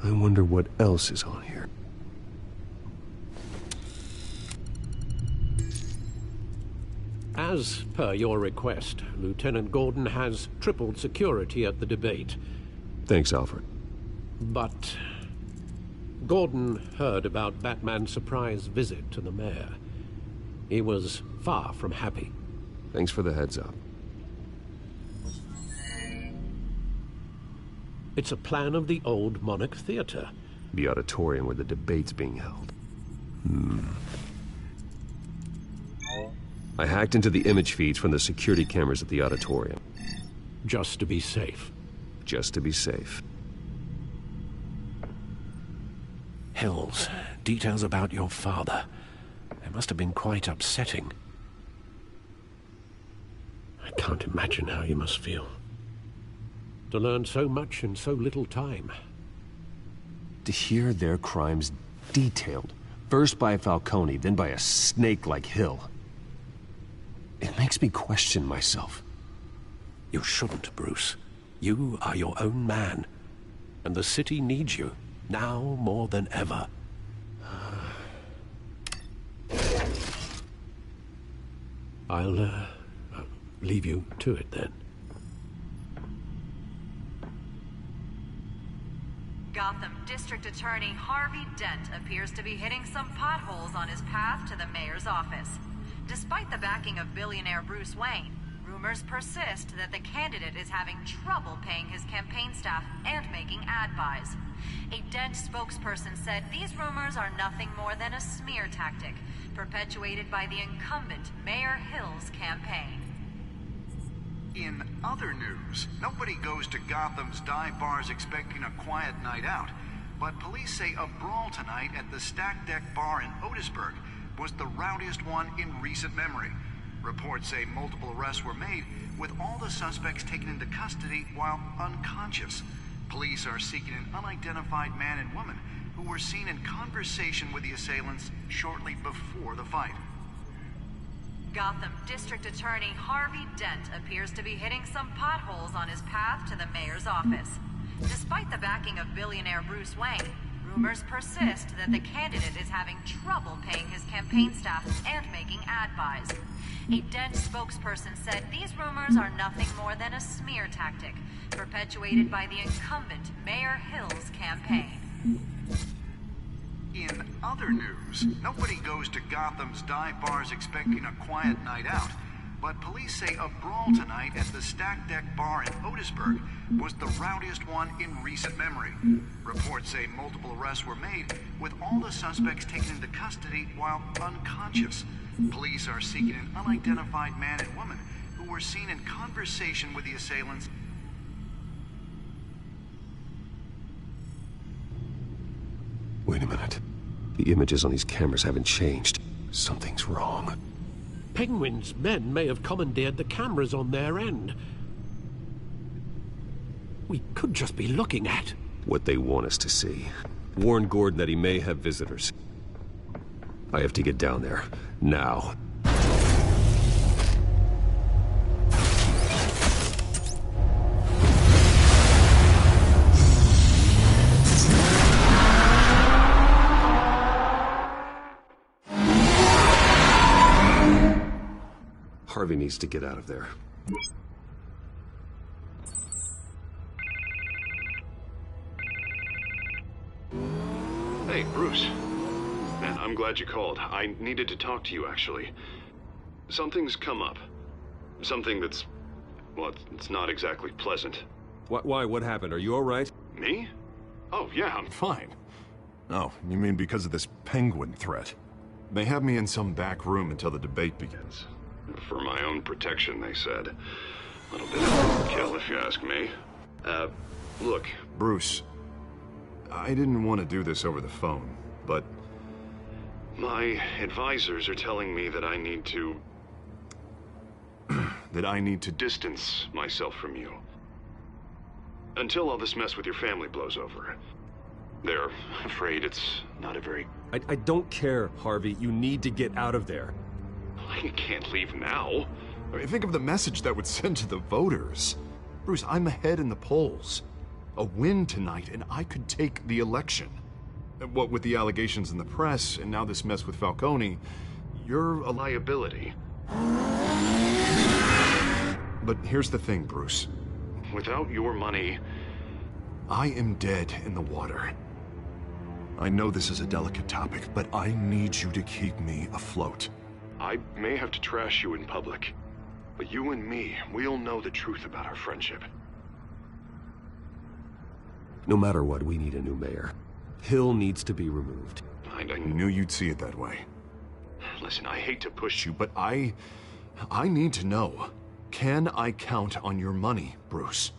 Speaker 4: I wonder what else is on here.
Speaker 3: As per your request, Lieutenant Gordon has tripled security at the debate.
Speaker 4: Thanks, Alfred.
Speaker 3: But Gordon heard about Batman's surprise visit to the mayor. He was far from happy.
Speaker 4: Thanks for the heads up.
Speaker 3: It's a plan of the old Monarch Theater.
Speaker 4: The auditorium where the debate's being held. I hacked into the image feeds from the security cameras at the auditorium.
Speaker 3: Just to be safe.
Speaker 4: Just to be safe.
Speaker 3: Hills, details about your father. It must have been quite upsetting. I can't imagine how you must feel. To learn so much in so little time.
Speaker 4: To hear their crimes detailed, first by Falcone, then by a snake like Hill. It makes me question myself.
Speaker 3: You shouldn't, Bruce. You are your own man. And the city needs you, now more than ever. I'll leave you to it then.
Speaker 15: Gotham District Attorney Harvey Dent appears to be hitting some potholes on his path to the mayor's office. Despite the backing of billionaire Bruce Wayne, rumors persist that the candidate is having trouble paying his campaign staff and making ad buys. A Dent spokesperson said these rumors are nothing more than a smear tactic, perpetuated by the incumbent Mayor Hill's campaign.
Speaker 19: In other news, nobody goes to Gotham's dive bars expecting a quiet night out, but police say a brawl tonight at the Stack Deck Bar in Otisburg was the rowdiest one in recent memory. Reports say multiple arrests were made, with all the suspects taken into custody while unconscious. Police are seeking an unidentified man and woman who were seen in conversation with the assailants shortly before the fight.
Speaker 15: Gotham District Attorney Harvey Dent appears to be hitting some potholes on his path to the mayor's office. Despite the backing of billionaire Bruce Wayne, rumors persist that the candidate is having trouble paying his campaign staff and making ad buys. A Dent spokesperson said these rumors are nothing more than a smear tactic, perpetuated by the incumbent Mayor Hill's campaign.
Speaker 19: In other news, nobody goes to Gotham's dive bars expecting a quiet night out, but police say a brawl tonight at the Stack Deck Bar in Otisburg was the rowdiest one in recent memory. Reports say multiple arrests were made, with all the suspects taken into custody while unconscious. Police are seeking an unidentified man and woman who were seen in conversation with the assailants.
Speaker 4: Wait a minute. The images on these cameras haven't changed. Something's wrong.
Speaker 3: Penguin's men may have commandeered the cameras on their end. We could just be looking at
Speaker 4: what they want us to see. Warn Gordon that he may have visitors. I have to get down there. Now. Harvey needs to get out of there.
Speaker 20: Hey, Bruce. Man, I'm glad you called. I needed to talk to you, actually. Something's come up. Something that's... well, it's not exactly pleasant.
Speaker 4: Why? What happened? Are you all right?
Speaker 20: Me? Oh, yeah, I'm fine.
Speaker 2: Oh, you mean because of this penguin threat? They have me in some back room until the debate begins.
Speaker 20: For my own protection, they said. A little bit of overkill, if you ask me. Look.
Speaker 2: Bruce, I didn't want to do this over the phone, but...
Speaker 20: my advisors are telling me that I need to...
Speaker 2: that I need to...
Speaker 20: distance myself from you. Until all this mess with your family blows over. They're afraid it's not a very...
Speaker 4: I don't care, Harvey. You need to get out of there.
Speaker 20: You can't leave now.
Speaker 2: I mean, think of the message that would send to the voters. Bruce, I'm ahead in the polls. A win tonight, and I could take the election. What with the allegations in the press, and now this mess with Falcone, you're a liability. But here's the thing, Bruce. Without your money, I am dead in the water. I know this is a delicate topic, but I need you to keep me afloat. I may have to trash you in public, but you and me, we'll know the truth about our friendship.
Speaker 4: No matter what, we need a new mayor. Hill needs to be removed.
Speaker 2: I knew you'd see it that way. Listen, I hate to push you, but I need to know. Can I count on your money, Bruce?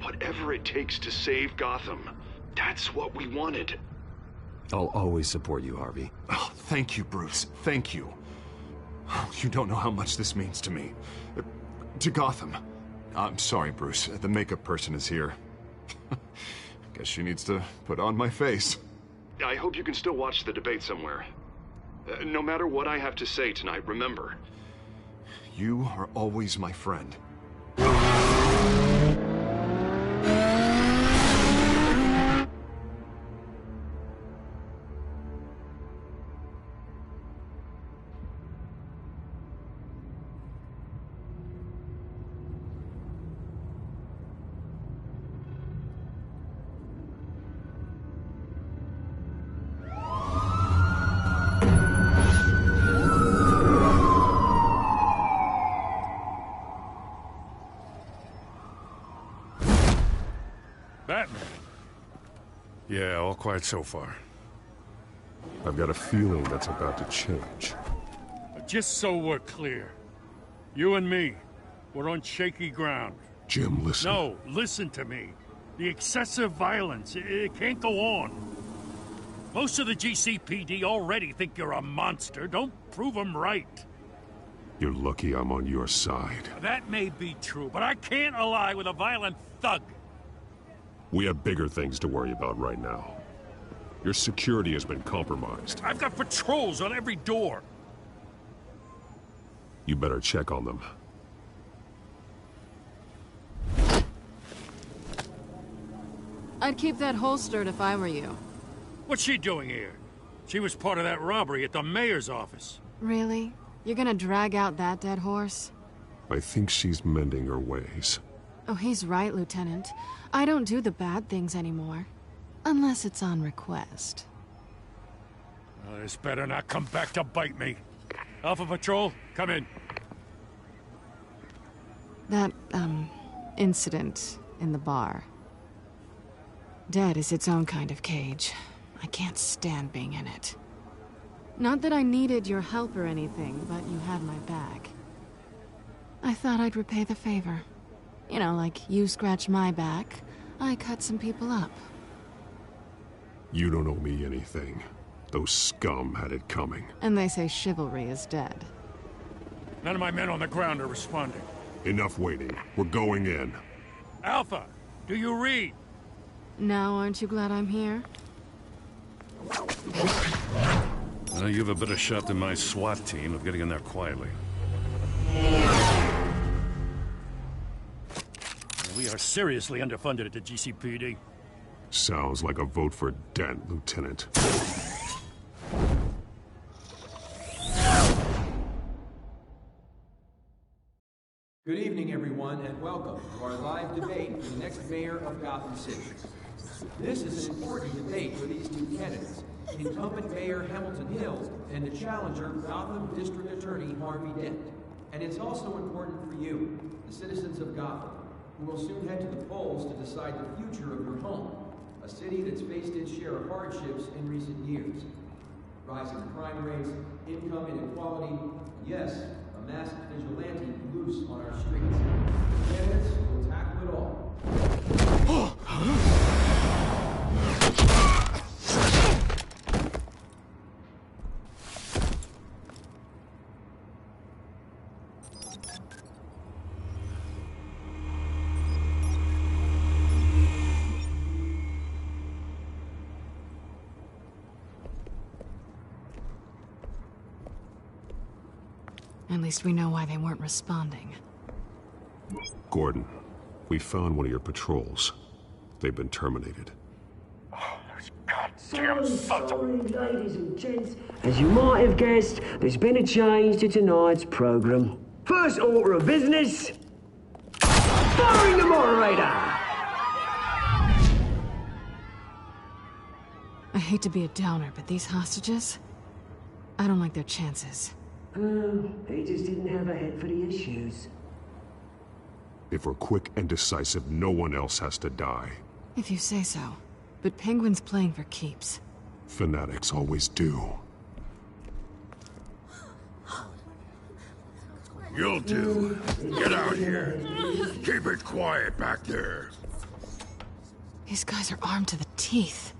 Speaker 2: Whatever it takes to save Gotham, that's what we wanted.
Speaker 4: I'll always support you, Harvey.
Speaker 2: Oh, thank you, Bruce. Thank you. You don't know how much this means to me. To Gotham. I'm sorry, Bruce. The makeup person is here. Guess she needs to put on my face. I hope you can still watch the debate somewhere. No matter what I have to say tonight, remember, you are always my friend.
Speaker 5: Batman. Yeah, all quiet so far.
Speaker 14: I've got a feeling that's about to change.
Speaker 5: Just so we're clear, you and me, we're on shaky ground.
Speaker 14: Jim, listen.
Speaker 5: No, listen to me. The excessive violence, it can't go on. Most of the GCPD already think you're a monster. Don't prove them right.
Speaker 14: You're lucky I'm on your side.
Speaker 5: That may be true, but I can't ally with a violent thug.
Speaker 14: We have bigger things to worry about right now. Your security has been compromised.
Speaker 5: I've got patrols on every door.
Speaker 14: You better check on them.
Speaker 16: I'd keep that holstered if I were you.
Speaker 5: What's she doing here? She was part of that robbery at the mayor's office.
Speaker 16: Really? You're gonna drag out that dead horse?
Speaker 14: I think she's mending her ways.
Speaker 16: Oh, he's right, Lieutenant. I don't do the bad things anymore. Unless it's on request.
Speaker 5: Oh, this better not come back to bite me. Alpha Patrol, come in.
Speaker 16: That, incident in the bar. Dead is its own kind of cage. I can't stand being in it. Not that I needed your help or anything, but you had my back. I thought I'd repay the favor. You know, like you scratch my back, I cut some people up.
Speaker 14: You don't owe me anything. Those scum had it coming.
Speaker 16: And they say chivalry is dead.
Speaker 5: None of my men on the ground are responding.
Speaker 14: Enough waiting. We're going in.
Speaker 5: Alpha, do you read?
Speaker 16: Now, aren't you glad I'm here?
Speaker 5: Well, you have a better shot than my SWAT team of getting in there quietly. We are seriously underfunded at the GCPD.
Speaker 14: Sounds like a vote for Dent, Lieutenant.
Speaker 21: Good evening, everyone, and welcome to our live debate for the next mayor of Gotham City. This is an important debate for these two candidates, incumbent Mayor Hamilton Hill and the challenger, Gotham District Attorney Harvey Dent. And it's also important for you, the citizens of Gotham, who will soon head to the polls to decide the future of your home, a city that's faced its share of hardships in recent years. Rising crime rates, income inequality, and yes, a masked vigilante loose on our streets. The candidates will tackle it all.
Speaker 16: At least we know why they weren't responding.
Speaker 14: Gordon, We found one of your patrols. They've been terminated.
Speaker 12: Goddamn sons of... Ladies and gents, as you might have guessed, there's been a change to tonight's program. First order of business... firing the moderator!
Speaker 16: I hate to be a downer, but these hostages... I don't like their chances.
Speaker 12: He just didn't have a head for the issues.
Speaker 14: If we're quick and decisive, no one else has to die.
Speaker 16: If you say so. But Penguin's playing for keeps.
Speaker 14: Fanatics always do.
Speaker 1: You'll do. Get out here. Keep it quiet back there.
Speaker 16: These guys are armed to the teeth.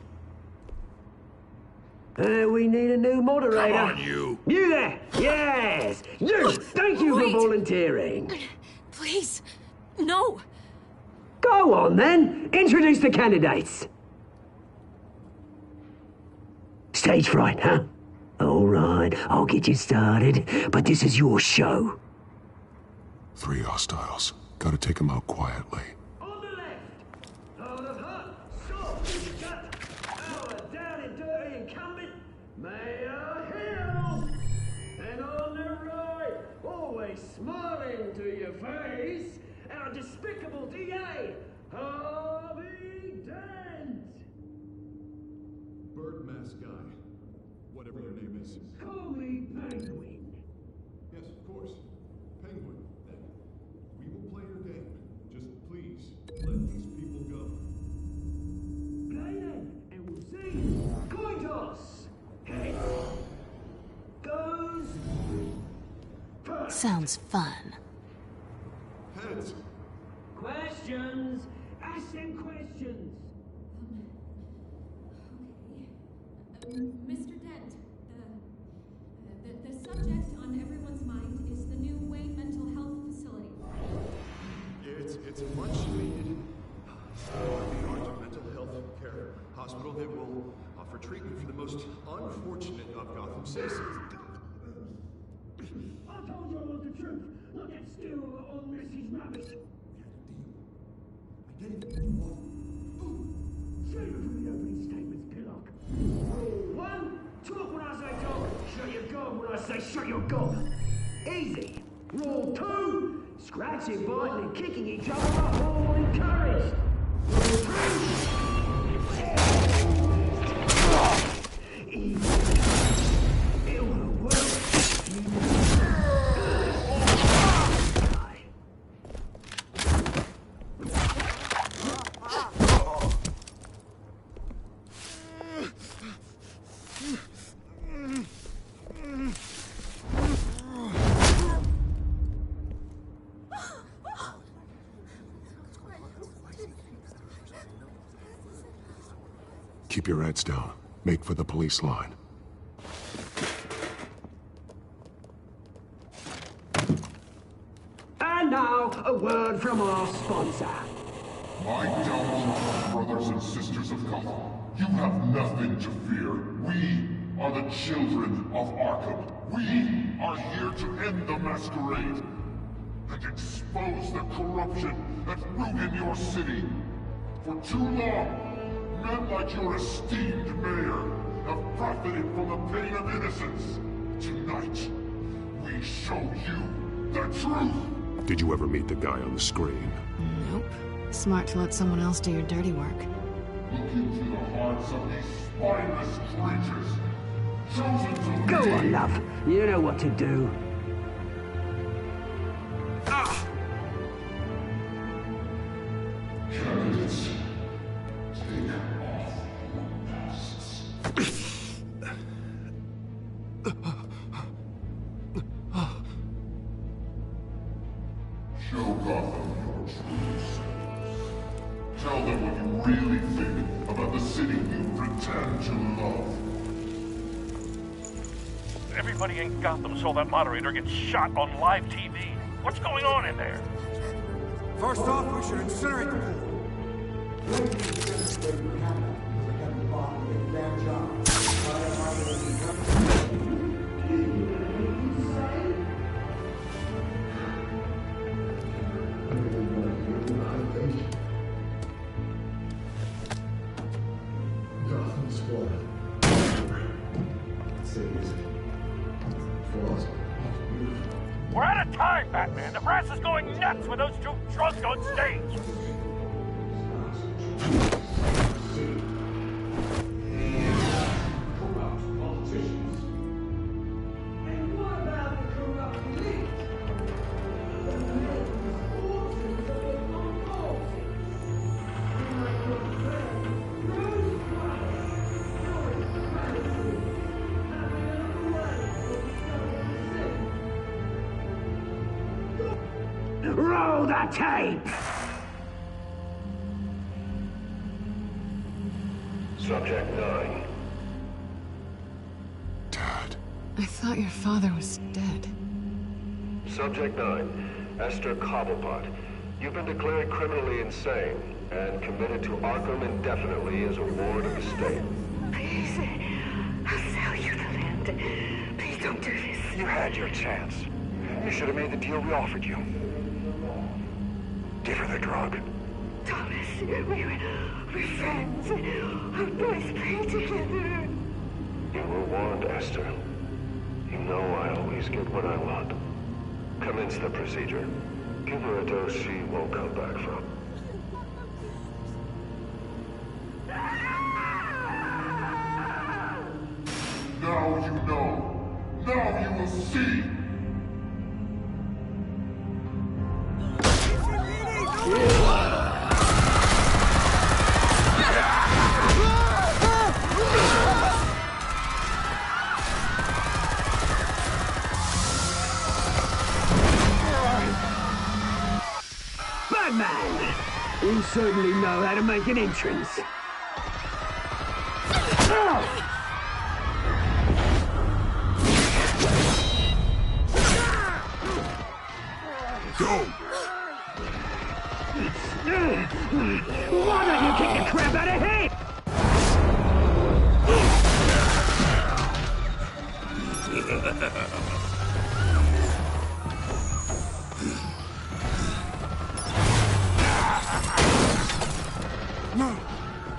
Speaker 12: We need a new moderator.
Speaker 1: Come on, you.
Speaker 12: You there! Yes! You! Thank you for volunteering.
Speaker 9: Please, no.
Speaker 12: Go on, then. Introduce the candidates. Stage fright, huh? All right, I'll get you started, but this is your show.
Speaker 14: 3 hostiles. Gotta take them out quietly.
Speaker 12: On the left, out of hut, stop, gut, our down and dirty incumbent, Mayor Hill. And on the right, always smiling to your face, our despicable DA, Harvey Dent.
Speaker 2: Bird mask guy. Whatever your name is.
Speaker 12: Call me Penguin.
Speaker 2: Yes, of course. Penguin, then. We will play your game. Just please, let these people go.
Speaker 12: Play then, and we'll see. Coin toss. Head goes first.
Speaker 16: Sounds fun.
Speaker 2: Heads.
Speaker 12: Questions. Ask them questions.
Speaker 7: Mr. Dent, the subject on everyone's mind is the new Wayne Mental Health Facility.
Speaker 2: It's a much needed state-of-the-art mental health care hospital that will offer treatment for the most unfortunate of Gotham citizens.
Speaker 12: I told you I want the truth. Not that still on Mrs. Rubbish. I get it. Save it from the opening statements, Pillock. 1, talk when I say talk. Shut your gob when I say shut your gob. Easy. Rule 2, scratching, biting, and kicking each other up, all encouraged. Rule 3, easy. It will work.
Speaker 14: Keep your heads down. Make for the police line.
Speaker 12: And now, a word from our sponsor.
Speaker 22: My gallant brothers and sisters of Gotham, you have nothing to fear. We are the children of Arkham. We are here to end the masquerade and expose the corruption that ruined your city. For too long, men like your esteemed mayor have profited from the pain of innocence. Tonight, we show you the truth.
Speaker 14: Did you ever meet the guy on the screen?
Speaker 16: Nope. Smart to let someone else do your dirty work.
Speaker 22: Look into the hearts of these spineless creatures, chosen to
Speaker 12: Go
Speaker 22: lead.
Speaker 12: on, love. You know what to do.
Speaker 22: Candidates, take off your masks. Show Gotham your true selves. Tell them what you really think about the city you pretend to love.
Speaker 5: Everybody in Gotham saw that moderator get shot on live TV. What's going on in there?
Speaker 17: First off, we should incinerate the pool.
Speaker 6: is going nuts with those two drunks on stage.
Speaker 12: Roll the tape!
Speaker 20: Subject 9.
Speaker 16: I thought your father was dead.
Speaker 20: Subject 9, Esther Cobblepot. You've been declared criminally insane and committed to Arkham indefinitely as a ward of the state.
Speaker 11: Please, I'll sell you the land. Please don't do this.
Speaker 19: You had your chance. You should have made the deal we offered you. Give her the drug.
Speaker 11: Thomas, we're friends. Our boys play together.
Speaker 20: You were warned, Esther. You know I always get what I want. Commence the procedure. Give her a dose she won't come back from.
Speaker 22: Now you know. Now you will see.
Speaker 12: Batman! You certainly know how to make an entrance.
Speaker 22: Go!
Speaker 12: Why don't you kick the crap out of him?
Speaker 17: No!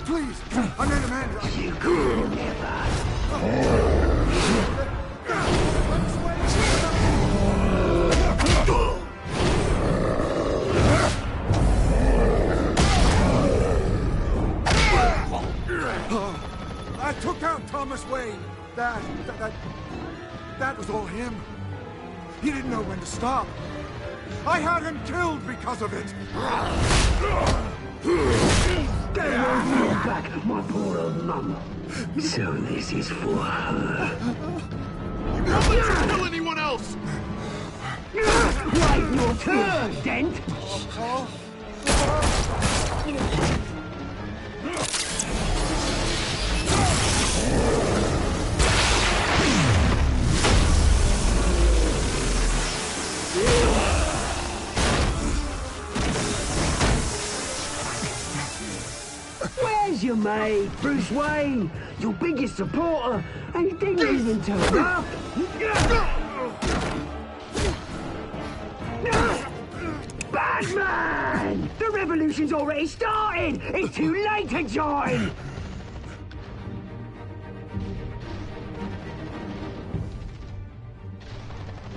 Speaker 17: Please! I made a man!
Speaker 12: You could never!
Speaker 17: I took out Thomas Wayne. That was all him. He didn't know when to stop. I had him killed because of it.
Speaker 12: Get your back, my poor old mum. So this is for her.
Speaker 22: Don't let you kill anyone else!
Speaker 12: Right, your turn, Dent! Where's your mate, Bruce Wayne? Your biggest supporter, and he didn't even turn up. Batman! The revolution's already started! It's too late to join!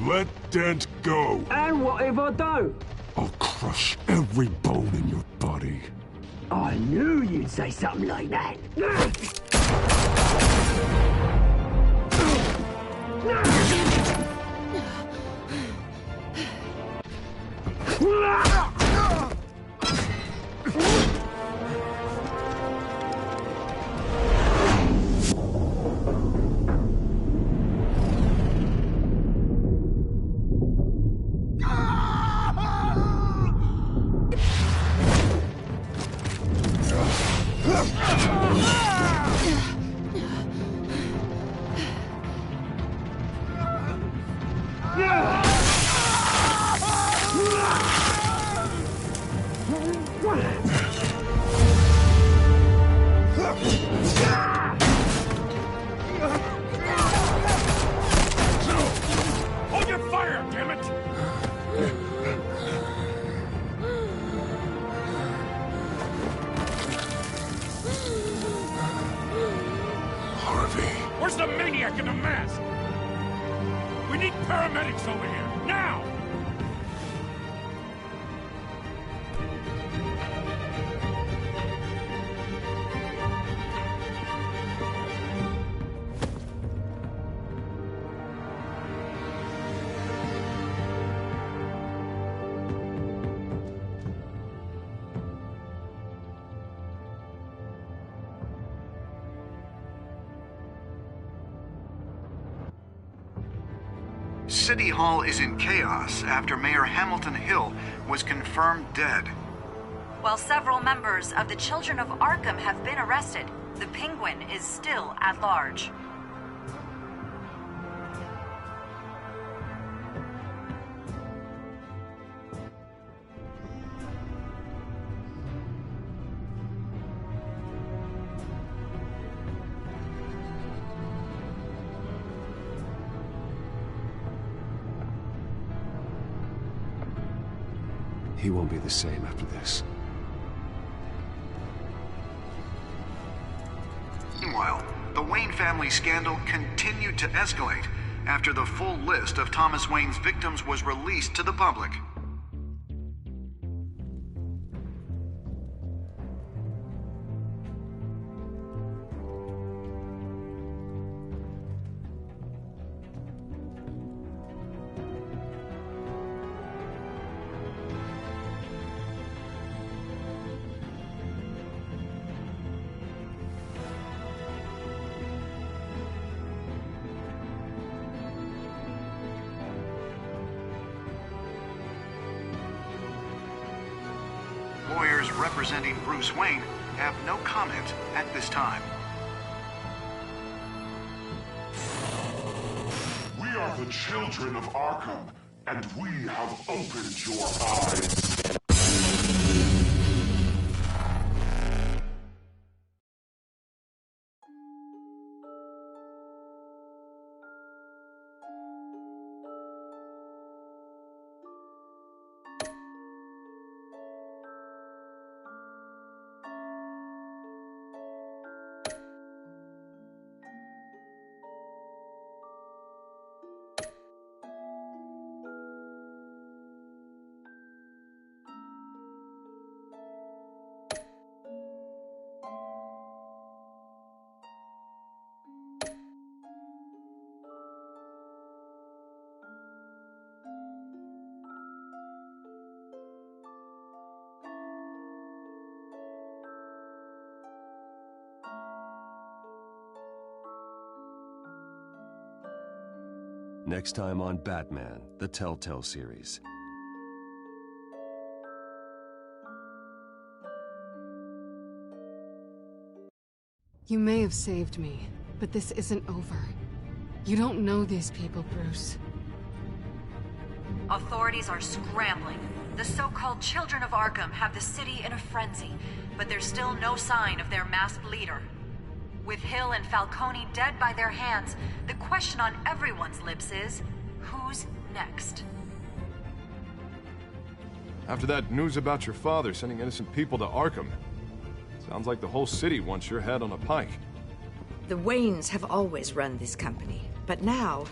Speaker 14: Let Dent go.
Speaker 12: And what if I don't?
Speaker 14: I'll crush every bone in your body.
Speaker 12: I knew you'd say something like that.
Speaker 6: Hold your fire, damn it!
Speaker 1: Harvey.
Speaker 6: Where's the maniac in the mask? We need paramedics over here, now!
Speaker 19: City Hall is in chaos after Mayor Hamilton Hill was confirmed dead.
Speaker 15: While several members of the Children of Arkham have been arrested, the Penguin is still at large.
Speaker 4: He won't be the same after this.
Speaker 19: Meanwhile, the Wayne family scandal continued to escalate after the full list of Thomas Wayne's victims was released to the public. Lawyers representing Bruce Wayne have no comment at this time.
Speaker 22: We are the children of Arkham, and we have opened your eyes.
Speaker 4: Next time on Batman, the Telltale series.
Speaker 16: You may have saved me, but this isn't over. You don't know these people, Bruce.
Speaker 15: Authorities are scrambling. The so-called Children of Arkham have the city in a frenzy, but there's still no sign of their masked leader. With Hill and Falcone dead by their hands, the question on everyone's lips is, who's next?
Speaker 10: After that news about your father sending innocent people to Arkham, sounds like the whole city wants your head on a pike.
Speaker 13: The Waynes have always run this company, but now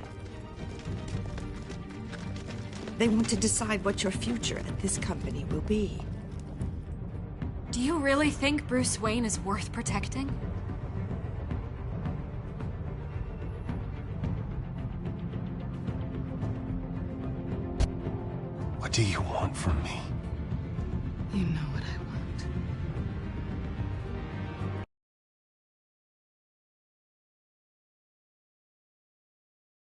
Speaker 13: they want to decide what your future at this company will be.
Speaker 9: Do you really think Bruce Wayne is worth protecting?
Speaker 4: What do you want from me?
Speaker 16: You know what I want.